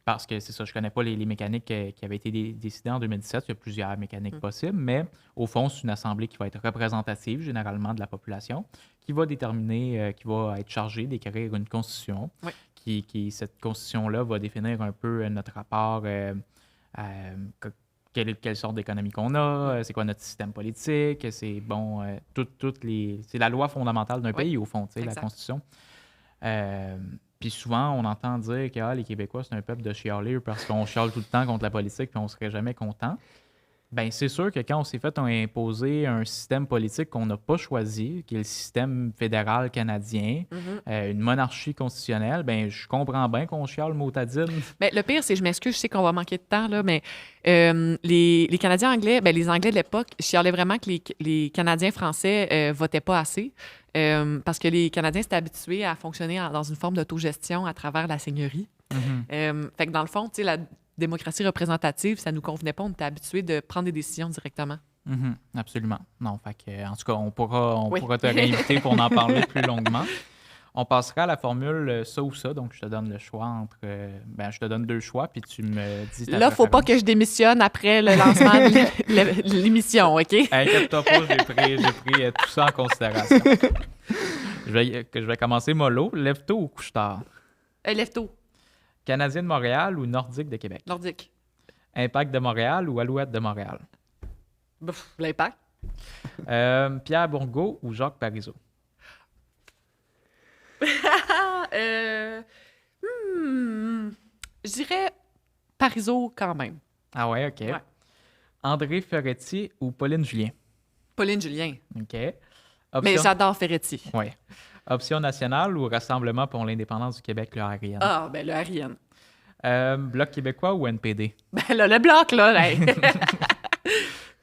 Parce que c'est ça, je ne connais pas les mécaniques qui avaient été décidées en 2017. Il y a plusieurs mécaniques possibles, mais au fond, c'est une assemblée qui va être représentative, généralement, de la population, qui va déterminer, qui va être chargée d'écrire une constitution. Oui. Cette constitution-là va définir un peu notre rapport, quelle sorte d'économie qu'on a, c'est quoi notre système politique, c'est c'est la loi fondamentale d'un pays, au fond, la Constitution. Puis souvent, on entend dire que les Québécois, c'est un peuple de chialeux parce qu'on chiale tout le temps contre la politique puis on ne serait jamais content. Bien, c'est sûr que quand on s'est fait imposer un système politique qu'on n'a pas choisi, qui est le système fédéral canadien, une monarchie constitutionnelle, bien, je comprends bien qu'on chiale motadine. Bien, le pire, c'est, je m'excuse, je sais qu'on va manquer de temps, là, mais les Canadiens anglais, bien, les Anglais de l'époque, chialaient vraiment que les Canadiens français votaient pas assez. Parce que les Canadiens s'étaient habitués à fonctionner dans une forme d'autogestion à travers la seigneurie. Fait que dans le fond, tu sais, la démocratie représentative, ça nous convenait pas. On était habitués de prendre des décisions directement. Absolument. Non, fait que, en tout cas, on pourra te réinviter pour en parler plus longuement. On passera à la formule ça ou ça. Donc, je te donne le choix entre... je te donne 2 choix, puis tu me dis ta Là, faut pas que je démissionne après le lancement de l'émission, OK? Inquiète-toi pas, j'ai pris tout ça en considération. Je vais commencer mollo. Lève-tôt ou couche-tard? Lève-tôt. Canadien de Montréal ou Nordique de Québec? Nordique. Impact de Montréal ou Alouette de Montréal? L'Impact. Pierre Bourgault ou Jacques Parizeau? Je dirais Parizeau quand même. Ah ouais, OK. Ouais. André Ferretti ou Pauline Julien? Pauline Julien. OK. Mais j'adore Ferretti. Oui. Option nationale ou Rassemblement pour l'indépendance du Québec, le RIN? Ah, ben le RIN. Bloc québécois ou NPD? Ben là, le bloc, là. Hey.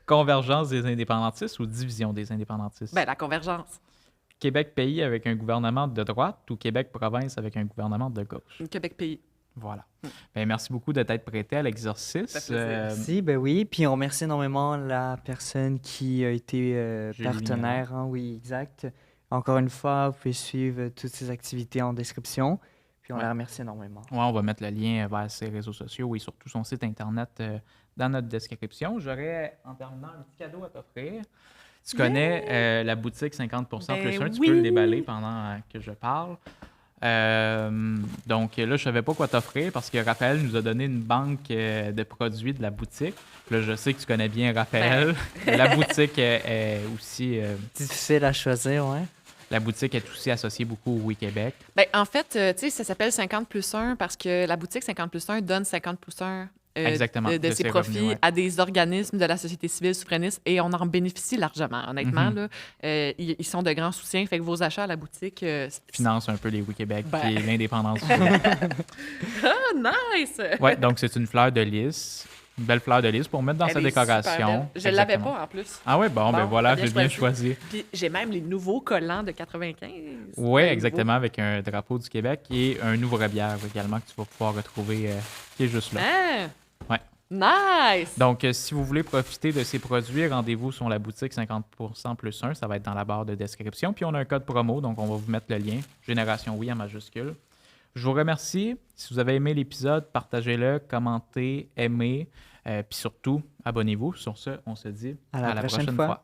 Convergence des indépendantistes ou division des indépendantistes? Ben la convergence. Québec-Pays avec un gouvernement de droite ou Québec-Province avec un gouvernement de gauche? Québec-Pays. Voilà. Ben, merci beaucoup de t'être prêté à l'exercice. Merci, ben oui. Puis on remercie énormément la personne qui a été partenaire. Hein, oui, exact. Encore une fois, vous pouvez suivre toutes ces activités en description. Puis on la remercie énormément. Oui, on va mettre le lien vers ses réseaux sociaux et surtout son site Internet dans notre description. J'aurais, en terminant, un petit cadeau à t'offrir. Tu connais la boutique 50% Ben plus 1, tu oui. peux le déballer pendant que je parle. Donc là, je savais pas quoi t'offrir parce que Raphaël nous a donné une banque de produits de la boutique. Là, je sais que tu connais bien Raphaël. La boutique est aussi... Difficile à choisir, ouais. La boutique est aussi associée beaucoup au Oui Québec. Ben, en fait, tu sais, ça s'appelle 50 plus 1 parce que la boutique 50 plus 1 donne 50 plus 1 Exactement, de de ses ses profits revenus, ouais. à des organismes de la société civile souverainiste et on en bénéficie largement. Honnêtement, Mhm. là, ils sont de grands soutiens. Fait que vos achats à la boutique... Finance un peu les Oui Québec Ben. et l'indépendance du Québec. Ah, nice! Ouais, donc c'est une fleur de lys. Une belle fleur de lys pour mettre dans sa Elle est super décoration. belle. Je ne l'avais Exactement. pas en plus. Ah ouais, bon, ben Bon, voilà, t'as j'ai bien choisi. Puis j'ai même les nouveaux collants de 95. Oui, Les exactement, avec un drapeau du Québec et un ouvre-bière également que tu vas pouvoir retrouver qui est juste là. nouveaux. Ouais. Nice! Donc, si vous voulez profiter de ces produits, rendez-vous sur la boutique 50% plus 1. Ça va être dans la barre de description. Puis, on a un code promo, donc on va vous mettre le lien. Génération Oui en majuscule. Je vous remercie. Si vous avez aimé l'épisode, partagez-le, commentez, aimez. Puis surtout, abonnez-vous. Sur ce, on se dit À la prochaine fois.